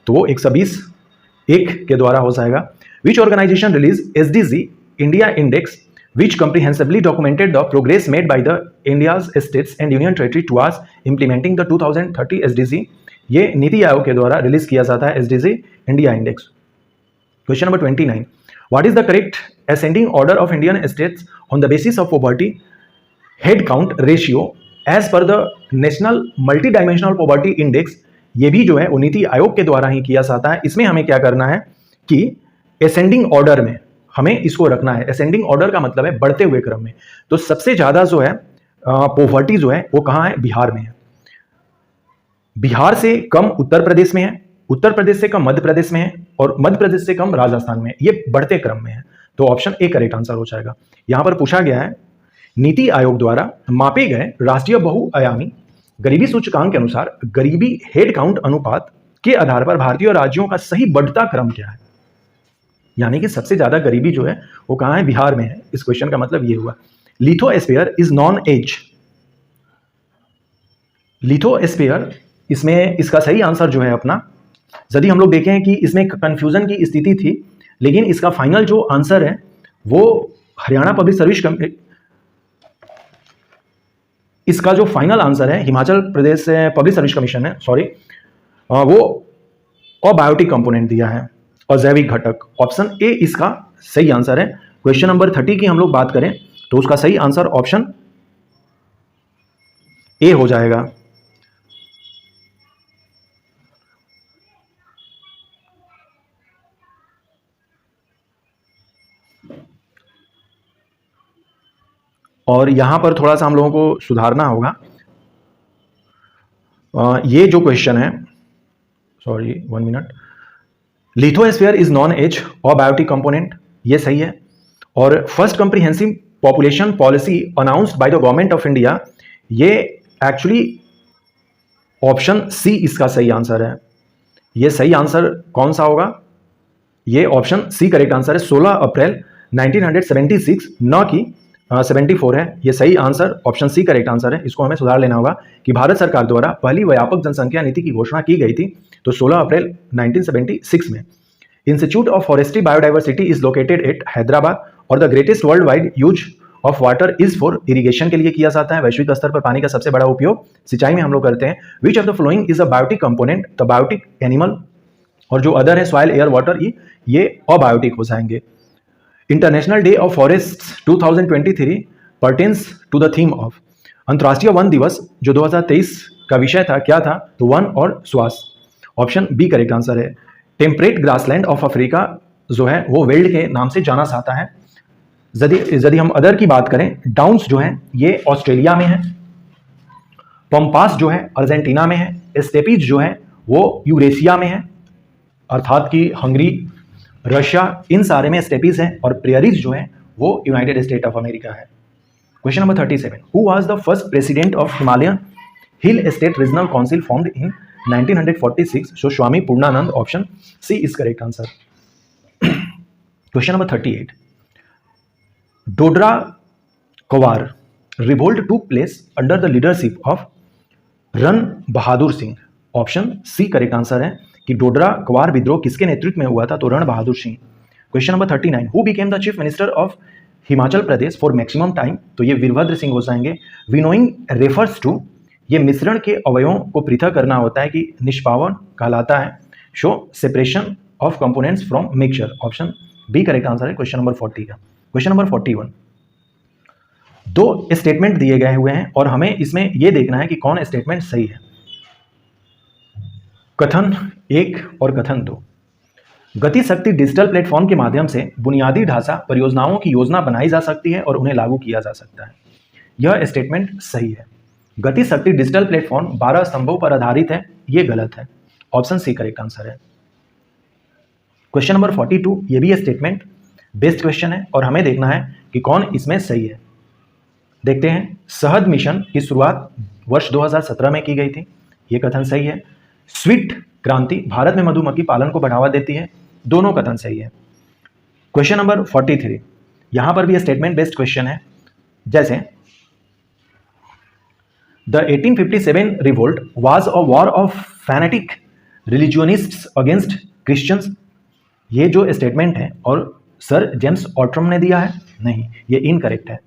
तो वो 120(1) के द्वारा हो जाएगा। Which organisation release SDG India index which comprehensively documented the progress made by the India's states and union territory towards implementing the 2030 SDG, ये नीति आयोग के द्वारा रिलीज किया जाता है SDG India index. Question number 29, what is the correct ascending order of Indian states on the basis of poverty head count ratio as per the national multi dimensional poverty index. ये भी जो है वो नीति आयोग के द्वारा ही किया जाता है। इसमें हमें क्या करना है कि असेंडिंग ऑर्डर में हमें इसको रखना है। असेंडिंग ऑर्डर का मतलब है बढ़ते हुए क्रम में। तो सबसे ज्यादा जो है पॉवर्टी जो है वो कहाँ है, बिहार में है। बिहार से कम उत्तर प्रदेश में है, उत्तर प्रदेश से कम मध्य प्रदेश में है और मध्य प्रदेश से कम राजस्थान में है। ये बढ़ते क्रम में है, तो ऑप्शन ए करेक्ट आंसर हो जाएगा। यहां पर पूछा गया है नीति आयोग द्वारा मापे गए राष्ट्रीय बहुआयामी गरीबी सूचकांक के अनुसार गरीबी हेड काउंट अनुपात के आधार पर भारतीय राज्यों का सही बढ़ता क्रम क्या है। यानी कि सबसे ज़्यादा गरीबी जो है वो कहाँ है, बिहार में है। इस क्वेश्चन का मतलब ये हुआ। Lithosphere is non age, lithosphere, इसमें इसका सही आंसर जो है अपना, यदि हम लोग देखें कि इसमें कंफ्यूजन की स्थिति थी, लेकिन इसका फाइनल जो आंसर है वो हरियाणा पब्लिक सर्विस, इसका जो फाइनल आंसर है Himachal Pradesh public service commission है, सॉरी, वो अबायोटिक कंपोनेंट दिया है, अजैविक घटक। ऑप्शन ए इसका सही आंसर है। क्वेश्चन नंबर 30 की हम लोग बात करें तो उसका सही आंसर ऑप्शन ए हो जाएगा। और यहां पर थोड़ा सा हम लोगों को सुधारना होगा। ये जो क्वेश्चन है, sorry 1 minute, lithosphere is non age और बायोटिक कंपोनेंट, ये सही है। और first comprehensive population policy announced by the government of India, ये एक्चुअली ऑप्शन सी इसका सही आंसर है। ये सही आंसर कौन सा होगा, ये ऑप्शन सी करेक्ट आंसर है। 16 अप्रैल 1976, न कि 74 है। ये सही answer option C correct answer है। इसको हमें सुधार लेना होगा कि भारत सरकार द्वारा पहली व्यापक जनसंख्या नीति की घोषणा की गई थी तो 16 अप्रैल 1976 में। Institute of forestry biodiversity is located at Hyderabad और the greatest world wide use of water is for irrigation के लिए किया जाता है। वैश्विक स्तर पर पानी का सबसे बड़ा उपयोग सिंचाई में हम लोग करते हैं। Which of the following is a biotic component, the biotic animal, और जो अदर है सॉइल एयर वाटर, ये अबायोटिक हो जाएंगे। International day of forests 2023 pertains to the theme of, अंतर्राष्ट्रीय वन दिवस जो 2023 का विषय था क्या था, तो वन और श्वास। ऑप्शन बी करेक्ट आंसर है। टेम्परेट ग्रासलैंड ऑफ अफ्रीका जो है वो वेल्ड के नाम से जाना जाता है। यदि हम अदर की बात करें, डाउन्स जो है ये ऑस्ट्रेलिया में है, पंपास जो है अर्जेंटीना में है, स्टेपीज जो है वो यूरेशिया में है, अर्थात कि हंगरी, रशिया, इन सारे में स्टेपीज हैं, और प्रेयरीज जो है वो यूनाइटेड स्टेट ऑफ अमेरिका है। Question number 37, who was the first president of Himalayan hill state regional council formed in 1946? So Swami Purnanand, option C is correct answer. Question number 38, Dodra Kwar revolt to place under the leadership of Ran Bahadur Singh, option C correct answer है कि डोडरा कवार विद्रोह किसके नेतृत्व में हुआ था, तो Ran Bahadur Singh. Question number 39, who became the chief minister of Himachal Pradesh for maximum time, तो ये वीरभद्र सिंह हो जाएंगे। विनोइंग रेफर्स टू, ये मिश्रण के अवयवों को पृथक करना होता है कि निष्पावन कहलाता है। So separation of components from mixture, option B correct answer है क्वेश्चन नंबर 40 का। क्वेश्चन नंबर 41, दो स्टेटमेंट दिए गए हुए हैं और हमें इसमें यह देखना है कि कौन स्टेटमेंट सही है। कथन 1 और कथन 2, गति शक्ति डिजिटल प्लेटफॉर्म के माध्यम से बुनियादी ढांचा परियोजनाओं की योजना बनाई जा सकती है और उन्हें लागू किया जा सकता है। यह स्टेटमेंट सही है। गति शक्ति डिजिटल प्लेटफॉर्म 12 स्तंभों पर आधारित है, यह गलत है। ऑप्शन सी करेक्ट आंसर है। क्वेश्चन नंबर 42, ये भी स्टेटमेंट बेस्ड क्वेश्चन है और हमें देखना है कि कौन इसमें सही है। देखते हैं, शहद मिशन की शुरुआत वर्ष 2017 में की गई थी, यह कथन सही है। स्वीट क्रांति भारत में मधुमक्खी पालन को बढ़ावा देती है, दोनों कथन सही है। क्वेश्चन नंबर 43, यहां पर भी स्टेटमेंट बेस्ड क्वेश्चन है। जैसे the 1857 revolt was a war of fanatic religionists against Christians, ये जो स्टेटमेंट है और सर जेम्स ऑट्रम ने दिया है, नहीं, ये इनकरेक्ट है।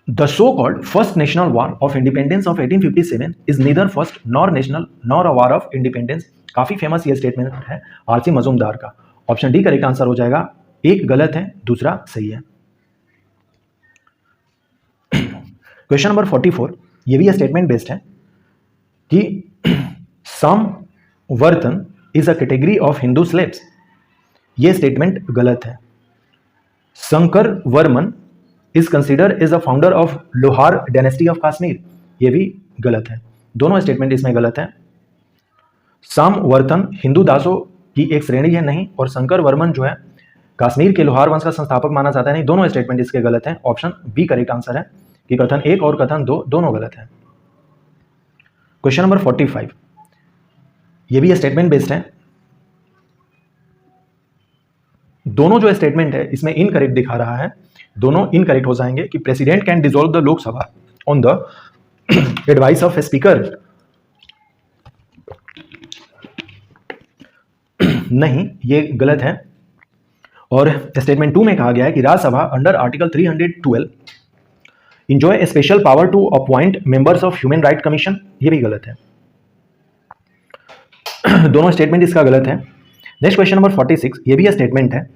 The so-called first national war of independence of 1857 is neither first nor national nor a war of independence। काफी फेमस ये स्टेटमेंट है आरसी मजूमदार का। ऑप्शन डी करेक्ट आंसर हो जाएगा। एक गलत है, दूसरा सही है। क्वेश्चन नंबर 44, ये भी स्टेटमेंट बेस्ड है कि समवर्तन is a category of Hindu slaves, ये स्टेटमेंट गलत है। Shankar Varman is considered as a founder of Lohar dynasty of Kashmir, ये भी गलत है। दोनों स्टेटमेंट इसमें गलत है। सामवर्तन हिंदू दासों की एक श्रेणी है, नहीं, और शंकर वर्मन जो है कश्मीर के लोहार वंश का संस्थापक माना जाता है, नहीं, दोनों स्टेटमेंट इसके गलत है। ऑप्शन बी करेक्ट आंसर है कि कथन 1 और कथन 2 दोनों गलत है। क्वेश्चन नंबर 45, ये भी स्टेटमेंट बेस्ड है। दोनों जो स्टेटमेंट है इसमें इनकरेक्ट दिखा रहा है, दोनों इनकरेक्ट हो जाएंगे कि president can dissolve the Lok Sabha on the advice of speaker. नहीं, ये गलत है। और स्टेटमेंट 2 में कहा गया है कि राज्यसभा under article 312 enjoy a special power to appoint members of human right commission, ये भी गलत है। दोनों स्टेटमेंट इसका गलत है। नेक्स्ट क्वेश्चन नंबर 46, ये भी स्टेटमेंट है।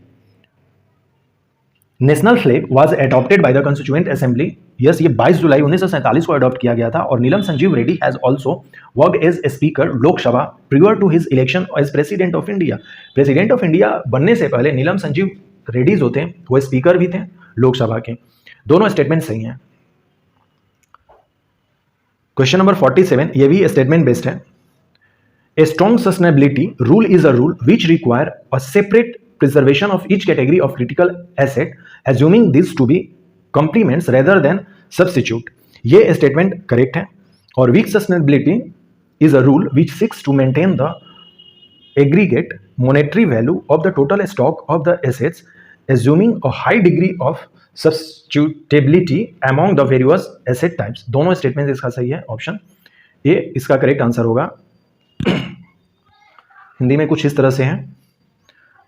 National flag was adopted by the constituent assembly, yes, ये 22 जुलाई 1947 को अडॉप्ट किया गया था। और Neelam Sanjiva Reddy has also worked as speaker Lok Sabha prior to his election as president of India. President of India बनने से पहले नीलम संजीव रेड्डी जो थे वो स्पीकर भी थे लोकसभा के। दोनों स्टेटमेंट सही हैं। क्वेश्चन नंबर 47, ये भी स्टेटमेंट बेस्ड है। A strong sustainability rule is a rule which require a separate preservation of each category of critical asset, assuming these to be complements rather than substitute. ये statement correct है। और weak sustainability is a rule which seeks to maintain the aggregate monetary value of the total stock of the assets, assuming a high degree of substitutability among the various asset types. दोनों statement इसका सही है, option A इसका correct answer होगा। हिंदी में कुछ इस तरह से है।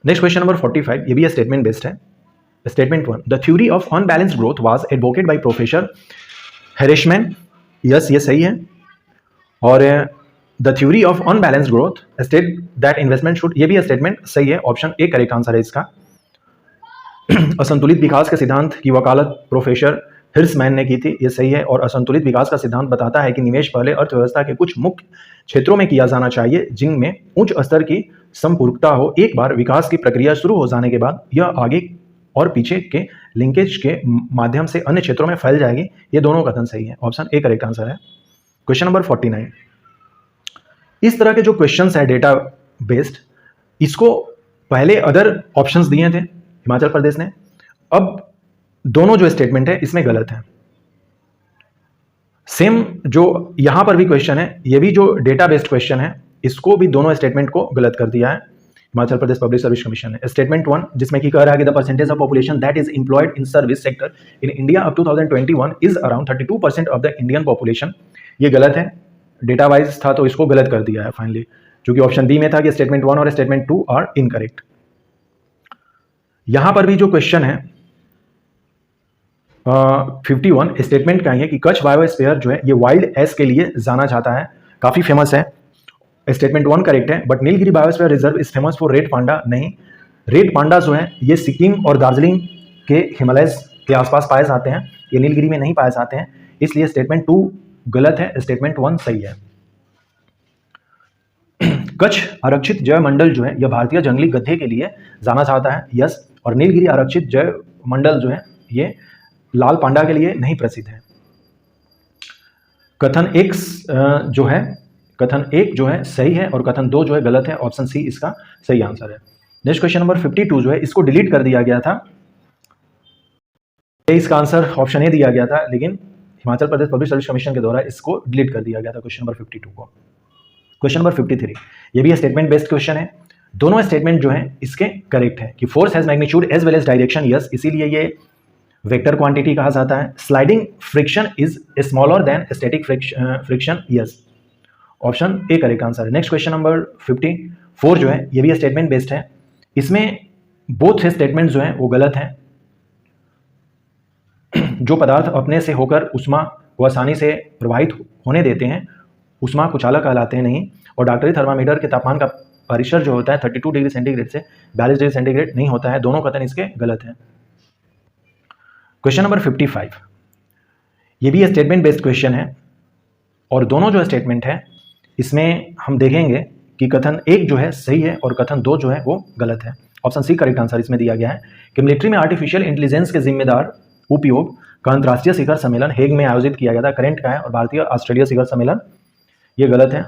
नेक्स्ट क्वेश्चन नंबर 45, ये भी स्टेटमेंट बेस्ड है। Statement 1, the theory of unbalanced growth was advocate by professor Hirschman, yes, ये सही है। और the theory of unbalanced growth state that investment should, ये भी स्टेटमेंट सही है, ऑप्शन ए करेक्ट आंसर है इसका। असंतुलित विकास के सिद्धांत की वकालत प्रोफेसर हिर्समैन ने की थी, ये सही है। और असंतुलित विकास का सिद्धांत बताता है कि निवेश पहले अर्थव्यवस्था के कुछ मुख्य क्षेत्रों में किया जाना चाहिए जिनमें उच्च स्तर की संपूरकता हो। एक बार विकास की प्रक्रिया शुरू हो जाने के बाद यह आगे और पीछे के लिंकेज के माध्यम से अन्य क्षेत्रों में फैल जाएगी। ये दोनों कथन सही है, ऑप्शन ए करेक्ट आंसर है। क्वेश्चन नंबर 49, इस तरह के जो क्वेश्चंस है डेटा बेस्ड, इसको पहले अदर ऑप्शंस दिए थे हिमाचल प्रदेश ने, अब दोनों जो स्टेटमेंट है इसमें गलत है। सेम जो यहां पर भी क्वेश्चन है, ये भी जो डेटा बेस्ड क्वेश्चन है, इसको भी दोनों स्टेटमेंट को गलत कर दिया है Himachal Pradesh public service commission ने। स्टेटमेंट 1 जिसमें कि कह रहा है कि the percentage of population that is employed in service sector in India up 2021 is around 32% of the Indian population, ये गलत है। डेटा वाइज था तो इसको गलत कर दिया है फाइनली, क्योंकि ऑप्शन बी में था कि स्टेटमेंट 1 और स्टेटमेंट 2 आर इनकरेक्ट। यहां पर भी जो क्वेश्चन है 51 स्टेटमेंट का है कि कच्छ बायोस्फीयर जो है ये वाइल्ड एस के लिए जाना जाता है, काफ़ी फेमस है। स्टेटमेंट 1 करेक्ट है। But Nilgiri biosphere reserve is famous for red panda, नहीं, रेड पांडा जो है ये सिक्किम और दार्जिलिंग के हिमालय के आसपास पाए जाते हैं, ये नीलगिरी में नहीं पाए जाते हैं, इसलिए स्टेटमेंट 2 गलत है, स्टेटमेंट 1 सही है। कच्छ आरक्षित जैव मंडल जो है यह भारतीय जंगली गधे के लिए जाना जाता है, यस। और नीलगिरी आरक्षित जैव मंडल जो है ये लाल पांडा के लिए नहीं प्रसिद्ध है। कथन 1 जो है सही है और कथन 2 जो है गलत है, ऑप्शन सी इसका सही आंसर है। नेक्स्ट क्वेश्चन नंबर 52 जो है इसको डिलीट कर दिया गया था, इसका आंसर ऑप्शन ए दिया गया था, लेकिन Himachal Pradesh public service commission के द्वारा इसको डिलीट कर दिया गया था क्वेश्चन नंबर 52 को। क्वेश्चन नंबर 53, ये भी स्टेटमेंट बेस्ड क्वेश्चन है। दोनों स्टेटमेंट जो है इसके करेक्ट है कि force has magnitude as well as direction, yes, इसीलिए ये वेक्टर क्वांटिटी कहा जाता है। Sliding friction is smaller than static friction, yes, option A correct answer है। नेक्स्ट क्वेश्चन नंबर 54 जो है ये भी स्टेटमेंट बेस्ड है, इसमें बोथ स्टेटमेंट जो है वो गलत है। जो पदार्थ अपने से होकर उष्मा को आसानी से प्रवाहित होने देते हैं उष्मा कुचालक कहलाते हैं, नहीं। और डॉक्टरी थर्मामीटर के तापमान का परिसर जो होता है 32 डिग्री सेंटीग्रेड से 42 डिग्री सेंटीग्रेड नहीं होता है, दोनों कथन इसके गलत है। क्वेश्चन नंबर 55, ये भी स्टेटमेंट बेस्ड क्वेश्चन है और दोनों जो स्टेटमेंट है इसमें हम देखेंगे कि कथन 1 जो है सही है और कथन 2 जो है वो गलत है। ऑप्शन सी करेक्ट आंसर इसमें दिया गया है कि मिलिट्री में आर्टिफिशियल इंटेलिजेंस के जिम्मेदार उपयोग का अंतर्राष्ट्रीय शिखर सम्मेलन हेग में आयोजित किया गया था, करेंट का है। और भारतीय ऑस्ट्रेलिया शिखर सम्मेलन ये गलत है।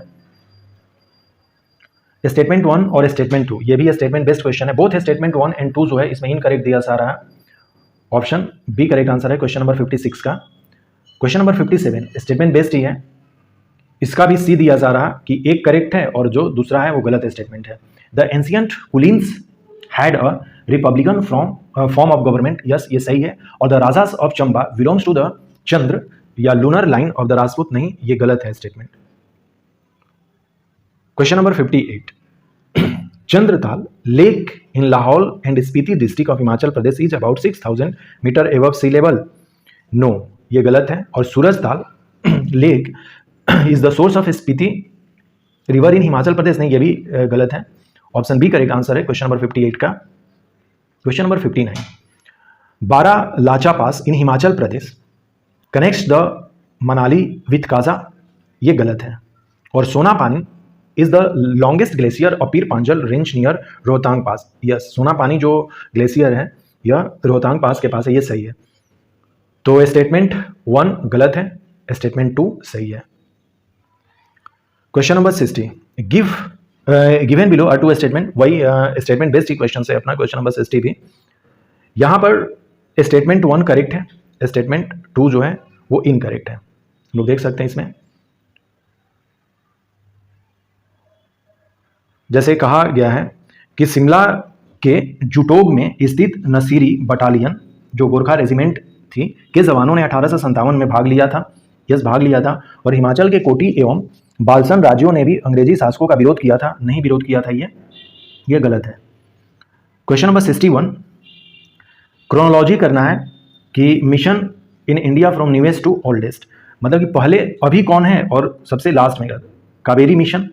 स्टेटमेंट 1 और स्टेटमेंट 2 ये भी स्टेटमेंट बेस्ड क्वेश्चन है। बोथ स्टेटमेंट 1 एंड 2 जो है इसमें इनकरेक्ट दिया जा रहा है, ऑप्शन बी करेक्ट आंसर है क्वेश्चन नंबर 56 का। क्वेश्चन नंबर 57 स्टेटमेंट बेस्ड ही है, इसका भी सी दिया जा रहा कि एक करेक्ट है और जो दूसरा है वो गलत स्टेटमेंट है। द एंशियंट हुलिन्स had a republican form of government, yes ये सही है। और the rajas of Chamba belongs to the Chandra या lunar line of the Rajput, नहीं ये गलत है statement. Question number 58, Chandratal lake in Lahaul and Spiti district of Himachal Pradesh is about 6000 metre above sea level, no ये गलत है। और Surajtal lake is the source of Spiti river in Himachal Pradesh, नहीं ये भी गलत है। ऑप्शन बी करेक्ट आंसर है क्वेश्चन नंबर 58 का। Question number 59, Bara Lacha pass in Himachal Pradesh connects the Manali with Kaza, ये गलत है। और Sona Pani is the longest glacier of Pir Panjal range near Rohtang pass, yes Sona Pani जो ग्लेशियर है यह रोहतांग पास के पास है, ये सही है। तो स्टेटमेंट 1 गलत है, स्टेटमेंट 2 सही है। Question number 60, given below are two statement, वही स्टेटमेंट बेस्ड ही क्वेश्चन है अपना क्वेश्चन नंबर 60 भी। यहाँ पर स्टेटमेंट 1 करेक्ट है, स्टेटमेंट 2 जो है वो इनकरेक्ट है, लोग देख सकते हैं इसमें। जैसे कहा गया है कि शिमला के जुटोग में स्थित नसीरी बटालियन जो गोरखा रेजिमेंट थी के जवानों ने 1857 में भाग लिया था, यस भाग लिया था। और हिमाचल के कोटी एवं बालसन राज्यों ने भी अंग्रेजी शासकों का विरोध किया था, नहीं विरोध किया था, ये गलत है। क्वेश्चन नंबर 61, क्रोनोलॉजी करना है कि mission in India from newest to oldest, मतलब कि पहले अभी कौन है और सबसे लास्ट में कावेरी मिशन,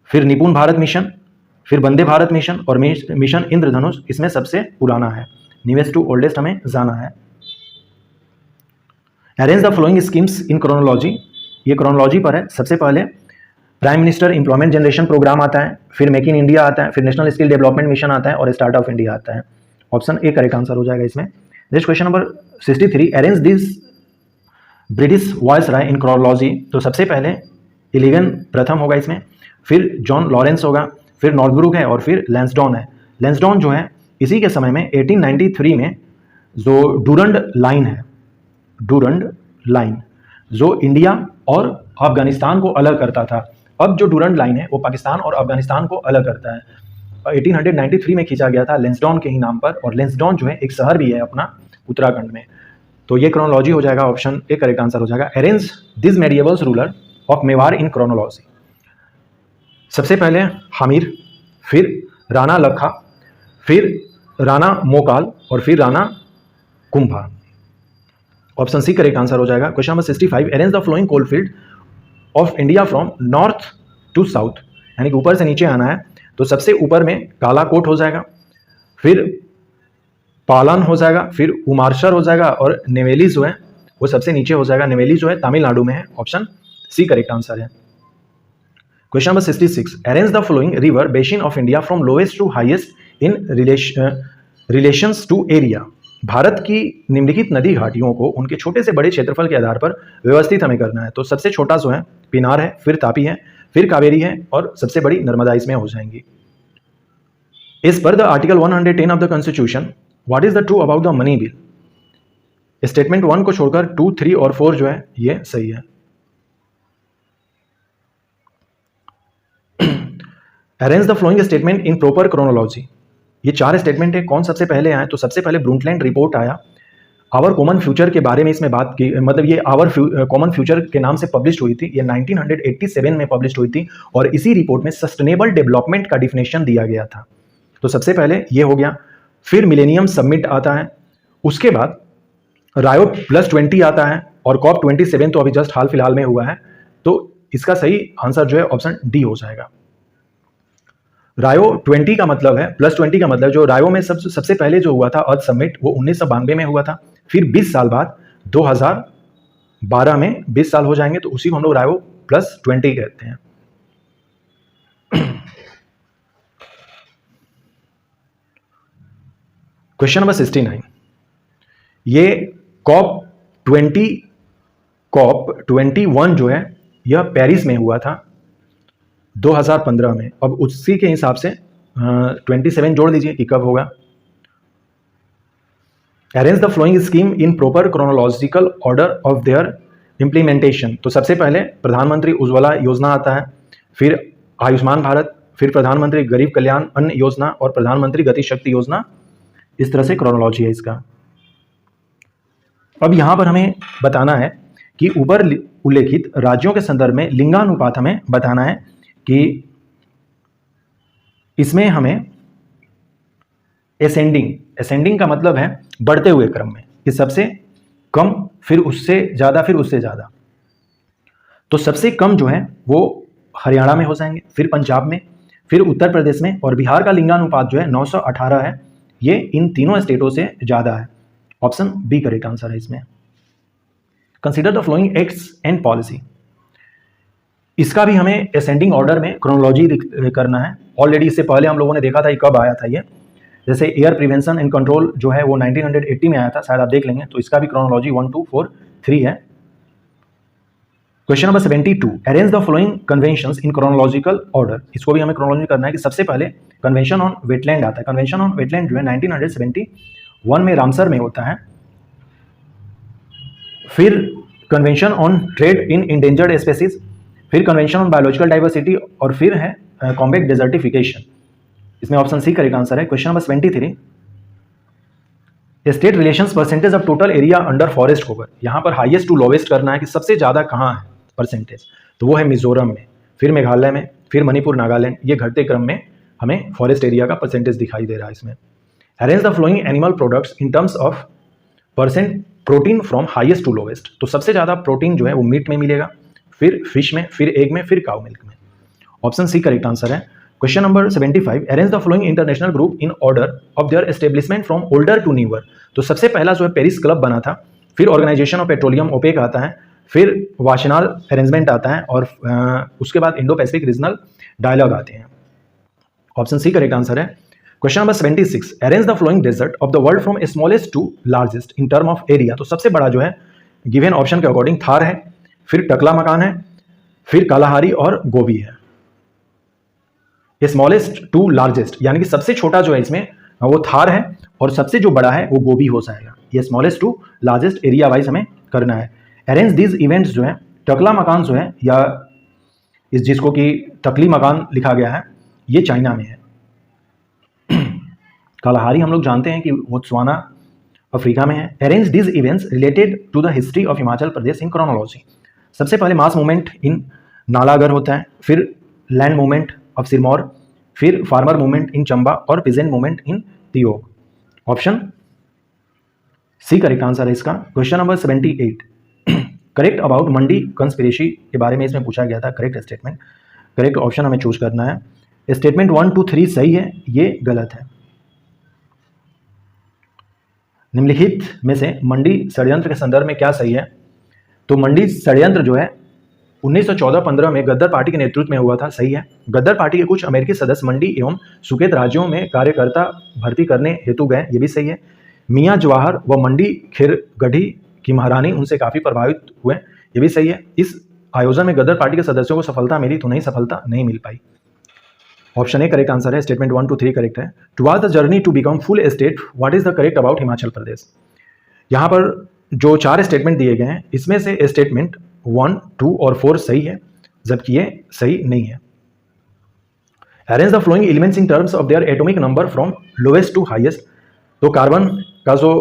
फिर निपुण भारत मिशन, फिर वंदे भारत मिशन और मिशन इंद्रधनुष इसमें सबसे पुराना है। न्यूएस्ट टू ओल्डेस्ट हमें जाना है। Arrange the following schemes in chronology, ये क्रोनोलॉजी पर है। सबसे पहले prime minister employment generation programme आता है, फिर मेक इन इंडिया आता है, फिर नेशनल स्किल डेवलपमेंट मिशन आता है और स्टार्ट ऑफ इंडिया आता है। ऑप्शन ए करेक्ट आंसर हो जाएगा इसमें। Next question number 63, arrange this British viceroy in chronology, तो सबसे पहले इलिगन प्रथम होगा इसमें, फिर जॉन लॉरेंस होगा, फिर नॉर्थब्रुक है और फिर लैंसडॉन है। लैंसडॉन जो है इसी के समय में 1893 में जो डूरंड लाइन है, डूरंड लाइन जो इंडिया और अफगानिस्तान को अलग करता था, अब जो डूरंड लाइन है वो पाकिस्तान और अफगानिस्तान को अलग करता है, 1893 में खींचा गया था लैंसडॉन के ही नाम पर। और लैंसडॉन जो है एक शहर भी है अपना उत्तराखंड में। तो ये क्रोनोलॉजी हो जाएगा, ऑप्शन ए करेक्ट आंसर हो जाएगा। Arrange this medievals ruler of Mewar in chronology, सबसे पहले हामिर, फिर राणा लखा, फिर राणा मोकाल और फिर Rana Kumbha. Option C correct answer हो जाएगा। Question number 65, arrange the following coalfield of India from north to south, यानी कि ऊपर से नीचे आना है। तो सबसे ऊपर में कालाकोट हो जाएगा, फिर पालन हो जाएगा, फिर उमारसर हो जाएगा और नेवेली जो है वो सबसे नीचे हो जाएगा। नेवेली जो है तमिलनाडु में है, ऑप्शन सी करेक्ट आंसर है। Question number 66, arrange the following river basin of India from lowest to highest in relations to area, Bharat की निम्नलिखित नदी घाटियों को उनके छोटे से बड़े क्षेत्रफल के आधार पर व्यवस्थित हमें करना है। तो सबसे छोटा जो है पिनार है, फिर तापी है, फिर कावेरी है और सबसे बड़ी नर्मदा इसमें हो जाएंगी। इस पर the article 110 of the constitution what is the true about the money bill, statement 1 को छोड़कर 2, 3 और 4 जो है ये सही है। Arrange the following statement in proper chronology, ये 4 स्टेटमेंट है, कौन सबसे पहले आए? तो सबसे पहले ब्रुंटलैंड रिपोर्ट आया, आवर कॉमन फ्यूचर के बारे में इसमें बात की, मतलब ये आवर कॉमन फ्यूचर के नाम से पब्लिश हुई थी, ये 1987 में पब्लिश हुई थी और इसी रिपोर्ट में सस्टेनेबल डेवलपमेंट का डिफिनेशन दिया गया था। तो सबसे पहले ये हो गया, फिर मिलेनियम समिट आता है, उसके बाद रायो +20 आता है और कॉप 27 तो अभी जस्ट हाल फिलहाल में हुआ है। तो इसका सही आंसर जो है ऑप्शन डी हो जाएगा। रायो 20 का मतलब है, +20 का मतलब जो रायो में सबसे पहले जो हुआ था अर्थ समिट वो 1992 में हुआ था, फिर 20 साल बाद 2012 में 20 साल हो जाएंगे, तो उसी को हम लोग रायो +20 कहते हैं। क्वेश्चन नंबर 69, ये कॉप 21 जो है यह पेरिस में हुआ था 2015 में। अब उसी के हिसाब से 27 जोड़ दीजिए कि कब होगा। Arrange the flowing scheme in proper chronological order of there implementation, तो सबसे पहले प्रधानमंत्री उज्ज्वला योजना आता है, फिर आयुष्मान भारत, फिर प्रधानमंत्री गरीब कल्याण अन्न योजना और प्रधानमंत्री गति शक्ति योजना इस तरह से क्रोनोलॉजी है इसका। अब यहाँ पर हमें बताना है कि ऊपर उल्लेखित राज्यों के संदर्भ में लिंगानुपात हमें बताना है कि इसमें हमें असेंडिंग का मतलब है बढ़ते हुए क्रम में, कि सबसे कम, फिर उससे ज़्यादा, फिर उससे ज़्यादा। तो सबसे कम जो है वो हरियाणा में हो जाएंगे, फिर पंजाब में, फिर उत्तर प्रदेश में, और बिहार का लिंगानुपात जो है 918 है। ये इन तीनों स्टेटों से ज़्यादा है। ऑप्शन बी करेक्ट आंसर है इसमें। Consider the flowing acts and policy, इसका भी हमें असेंडिंग ऑर्डर में क्रोनोलॉजी करना है। ऑलरेडी इससे पहले हम लोगों ने देखा था ये कब आया था ये, जैसे एयर प्रिवेंशन एंड कंट्रोल जो है वो 1980 में आया था, शायद आप देख लेंगे। तो इसका भी क्रोनोलॉजी 1 2 4 3 है। Question number 72, arrange the following conventions in chronological order, इसको भी हमें क्रोनोलॉजी करना है कि सबसे पहले कन्वेंशन ऑन वेटलैंड आता है। कन्वेंशन ऑन वेटलैंड जो है 1971 में रामसर में होता है। फिर convention on trade in endangered species, फिर कन्वेंशन ऑन बायोलॉजिकल डाइवर्सिटी, और फिर है कॉम्बैट डेजर्टिफिकेशन। इसमें ऑप्शन सी करेक्ट आंसर है। Question number 73, state relations percentage of total area under forest cover, यहाँ पर हाईएस्ट टू लोवेस्ट करना है कि सबसे ज़्यादा कहाँ है परसेंटेज, तो वो है मिजोरम में, फिर मेघालय में, फिर मणिपुर, नागालैंड। ये घटते क्रम में हमें फॉरेस्ट एरिया का परसेंटेज दिखाई दे रहा है इसमें। Arrange the following animal products in terms of percent protein from highest to lowest, तो सबसे ज़्यादा प्रोटीन जो है वो मीट में मिलेगा, फिर फिश में, फिर एग में, फिर काउ मिल्क में। ऑप्शन सी करेक्ट आंसर है। Question number 75, arrange the following international group in order of their establishment from older to newer, तो सबसे पहला जो है पेरिस क्लब बना था, फिर ऑर्गेनाइजेशन ऑफ पेट्रोलियम ओपेक आता है, फिर वाशनाल अरेंजमेंट आता है, और उसके बाद इंडो पैसिफिक रीजनल डायलॉग आते हैं। ऑप्शन सी करेक्ट आंसर है। Question number 76, arrange the following desert of the world from smallest to largest in term of area, तो सबसे बड़ा जो है गिवन ऑप्शन के अकॉर्डिंग थार है, फिर टकला मकान है, फिर कालाहारी और गोबी है। स्मॉलेस्ट टू लार्जेस्ट यानी कि सबसे छोटा जो है इसमें वो थार है, और सबसे जो बड़ा है वो गोबी हो जाएगा। ये smallest to largest area wise हमें करना है। अरेंज दीज इवेंट्स जो है, टकला मकान जो है, या इस जिसको कि टकली मकान लिखा गया है, ये चाइना में है। कालाहारी हम लोग जानते हैं कि बोत्सवाना अफ्रीका में है। Arrange these events related to the history of Himachal Pradesh in chronology, सबसे पहले मास मूवमेंट इन नालागढ़ होता है, फिर लैंड मूवमेंट ऑफ सिरमौर, फिर फार्मर मूवमेंट इन चंबा, और peasant movement in Theog. Option C correct answer है इसका। Question number 78, correct about Mandi conspiracy के बारे में इसमें पूछा गया था। करेक्ट स्टेटमेंट, करेक्ट ऑप्शन हमें चूज करना है। स्टेटमेंट 1 2 3 सही है, ये गलत है। निम्नलिखित में से मंडी षड्यंत्र के संदर्भ में क्या सही है? तो मंडी षड्यंत्र जो है 1914-15 में गद्दार पार्टी के नेतृत्व में हुआ था, सही है। गद्दार पार्टी के कुछ अमेरिकी सदस्य मंडी एवं सुकेत राज्यों में कार्यकर्ता भर्ती करने हेतु गए, ये भी सही है। मियाँ जवाहर व मंडी खिरगढ़ी की महारानी उनसे काफ़ी प्रभावित हुए, ये भी सही है। इस आयोजन में गद्दार पार्टी के सदस्यों को सफलता मिली तो नहीं, सफलता नहीं मिल पाई। ऑप्शन ए करेक्ट आंसर है। स्टेटमेंट 1 2 3 करेक्ट है। Towards the journey to become full state, what is the correct about Himachal Pradesh? यहाँ पर जो 4 स्टेटमेंट दिए गए हैं, इसमें से स्टेटमेंट 1 2 और 4 सही है, जबकि ये सही नहीं है। Arrange the following elements in terms of their atomic number from lowest to highest, तो कार्बन का जो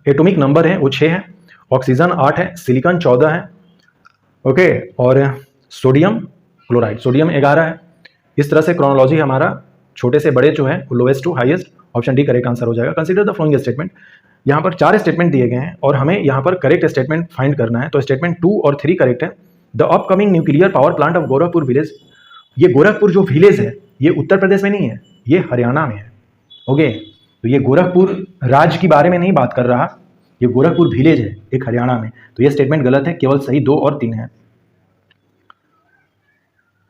एटॉमिक नंबर है वो 6 है, ऑक्सीजन 8 है, सिलिकॉन 14 है, ओके, और सोडियम क्लोराइड, सोडियम 11 है। इस तरह से क्रोनोलॉजी हमारा छोटे से बड़े जो है lowest to highest, option D correct answer हो जाएगा। कंसीडर द फ्लोइंग स्टेटमेंट, यहाँ पर 4 स्टेटमेंट दिए गए हैं और हमें यहाँ पर करेक्ट स्टेटमेंट फाइंड करना है। तो स्टेटमेंट 2 और 3 करेक्ट है। The upcoming nuclear power plant of Gorakhpur village, ये गोरखपुर जो विलेज है ये उत्तर प्रदेश में नहीं है, ये हरियाणा में है, ओके। तो ये गोरखपुर राज्य के बारे में नहीं बात कर रहा, ये गोरखपुर विलेज है एक हरियाणा में, तो ये स्टेटमेंट गलत है। केवल सही 2 और 3 है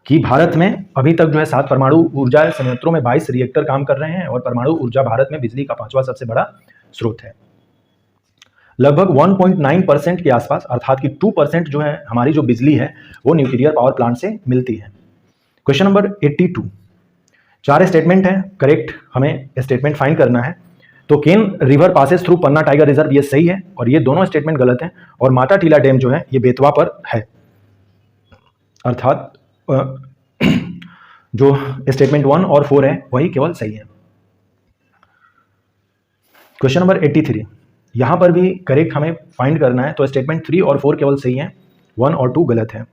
कि भारत में अभी तक जो है 7 परमाणु ऊर्जा संयंत्रों में 22 रिएक्टर काम कर रहे हैं और परमाणु ऊर्जा भारत में बिजली का 5वां सबसे बड़ा स्रोत है। लगभग 1.9% के आसपास, अर्थात कि 2% जो है हमारी जो बिजली है वो न्यूक्लियर पावर प्लांट से मिलती है। क्वेश्चन नंबर 82, 4 स्टेटमेंट है, करेक्ट हमें स्टेटमेंट फाइंड करना है। तो केन रिवर पासेस थ्रू पन्ना टाइगर रिजर्व, ये सही है, और ये दोनों स्टेटमेंट गलत हैं। और माता टीला डैम जो है ये बेतवा पर है, अर्थात जो स्टेटमेंट 1 और 4 है वही केवल सही है। क्वेश्चन नंबर 83, यहाँ पर भी करेक्ट हमें फाइंड करना है। तो स्टेटमेंट 3 और 4 केवल सही है, 1 और 2 गलत है।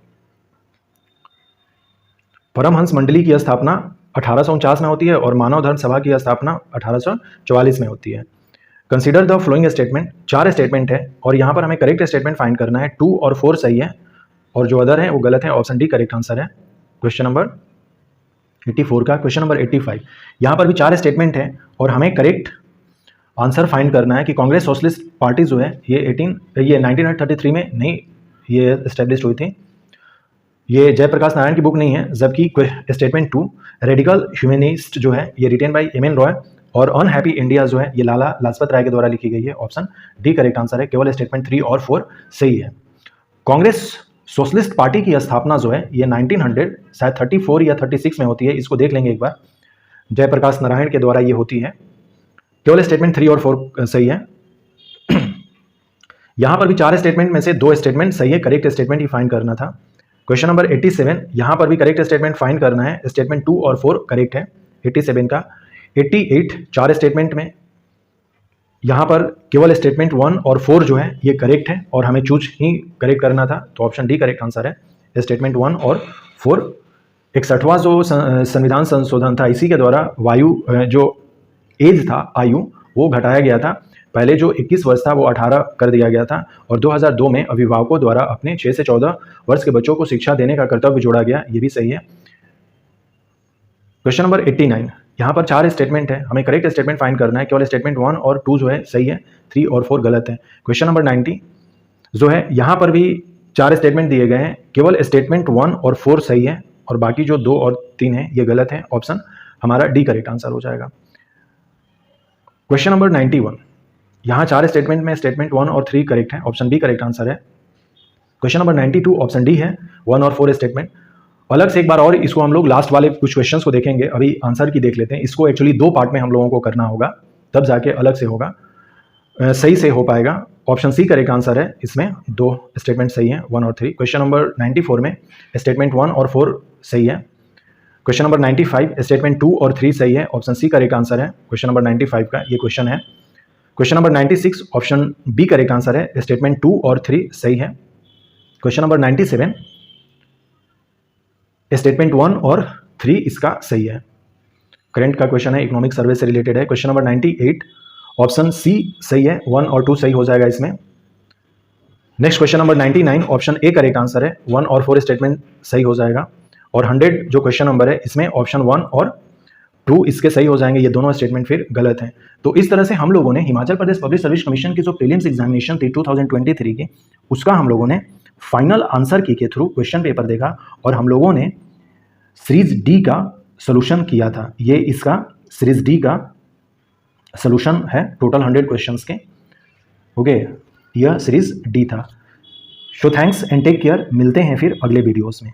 परमहंस मंडली की स्थापना 1849 में होती है और मानव धर्म सभा की स्थापना 1844 में होती है। Consider the following statement, 4 statement है और यहाँ पर हमें करेक्ट स्टेटमेंट फाइंड करना है। 2 और 4 सही है और जो अदर है वो गलत है। ऑप्शन डी करेक्ट आंसर है क्वेश्चन नंबर 84 का। क्वेश्चन नंबर 85, यहाँ पर भी 4 स्टेटमेंट है और हमें करेक्ट आंसर फाइंड करना है कि कांग्रेस सोशलिस्ट पार्टी जो है ये 1933 में नहीं ये एस्टेब्लिश हुई थी। ये जयप्रकाश नारायण की बुक नहीं है, जबकि स्टेटमेंट 2 रेडिकल ह्यूमनिस्ट जो है ये written by M N Roy और अनहैप्पी इंडिया जो है ये लाला लाजपत राय के द्वारा लिखी गई है। ऑप्शन डी करेक्ट आंसर है। केवल स्टेटमेंट 3 और 4 सही है। कांग्रेस सोशलिस्ट पार्टी की स्थापना जो है ये 1900 शायद 34 या 36 में होती है, इसको देख लेंगे एक बार। जयप्रकाश नारायण के द्वारा ये होती है। केवल स्टेटमेंट 3 और 4 सही है। यहाँ पर भी 4 स्टेटमेंट में से 2 स्टेटमेंट सही है, करेक्ट स्टेटमेंट ही फाइंड करना था। क्वेश्चन नंबर 87, यहाँ पर भी करेक्ट स्टेटमेंट फाइंड करना है। स्टेटमेंट 2 और 4 करेक्ट है 87 का। 88 4 स्टेटमेंट में यहाँ पर केवल स्टेटमेंट 1 और 4 जो है ये करेक्ट है और हमें चूज ही करेक्ट करना था। तो ऑप्शन डी करेक्ट आंसर है स्टेटमेंट 1 और 4। 61वां जो संविधान संशोधन था इसी के द्वारा वायु जो एज था आयु वो घटाया गया था। पहले जो 21 वर्ष था वो 18 कर दिया गया था और 2002 में अभिभावकों द्वारा अपने 6 से 14 वर्ष के बच्चों को शिक्षा देने का कर्तव्य जोड़ा गया, ये भी सही है। क्वेश्चन नंबर 89, यहाँ पर 4 स्टेटमेंट है, हमें करेक्ट स्टेटमेंट फाइंड करना है। केवल स्टेटमेंट 1 और 2 जो है सही है, 3 और 4 गलत है। क्वेश्चन नंबर 90 जो है यहाँ पर भी 4 स्टेटमेंट दिए गए हैं, केवल स्टेटमेंट 1 और 4 सही है और बाकी जो 2 और 3 है ये गलत है। ऑप्शन हमारा डी करेक्ट आंसर हो जाएगा। क्वेश्चन नंबर 91, यहाँ 4 स्टेटमेंट में स्टेटमेंट 1 और 3 करेक्ट है, ऑप्शन बी करेक्ट आंसर है। क्वेश्चन नंबर 92 ऑप्शन डी है, 1 और 4 स्टेटमेंट। अलग से एक बार और इसको हम लोग लास्ट वाले कुछ क्वेश्चंस को देखेंगे, अभी आंसर की देख लेते हैं। इसको एक्चुअली 2 पार्ट में हम लोगों को करना होगा, तब जाके अलग से होगा, सही से हो पाएगा। ऑप्शन सी करेक्ट आंसर है, इसमें 2 स्टेटमेंट सही है 1 और 3। क्वेश्चन नंबर 94 में स्टेटमेंट 1 और 4 सही है। क्वेश्चन नंबर 95 स्टेटमेंट 2 और 3 सही है, ऑप्शन सी करेक्ट आंसर है। क्वेश्चन नंबर 95 का ये क्वेश्चन है। Question number 96 option B correct answer है, स्टेटमेंट 2 और 3 सही है। क्वेश्चन नंबर 97 स्टेटमेंट 1 और 3 इसका सही है। करंट का क्वेश्चन है, इकोनॉमिक सर्वे से रिलेटेड है। क्वेश्चन नंबर 98 ऑप्शन सी सही है, 1 और 2 सही हो जाएगा इसमें। Next question number 99 option A correct answer है, 1 और 4 स्टेटमेंट सही हो जाएगा। और 100 जो क्वेश्चन नंबर है इसमें ऑप्शन 1 और 2 इसके सही हो जाएंगे, ये दोनों स्टेटमेंट फिर गलत हैं। तो इस तरह से हम लोगों ने Himachal Pradesh public service commission की जो प्रीलिम्स एग्जामिनेशन थी 2023 की, उसका हम लोगों ने फाइनल आंसर की के थ्रू क्वेश्चन पेपर देखा और हम लोगों ने सीरीज डी का सोल्यूशन किया था। ये इसका सीरीज डी का सोल्यूशन है टोटल 100 क्वेश्चंस के। ओके, यह सीरीज डी था। So thanks and take care, मिलते हैं फिर अगले वीडियोस में।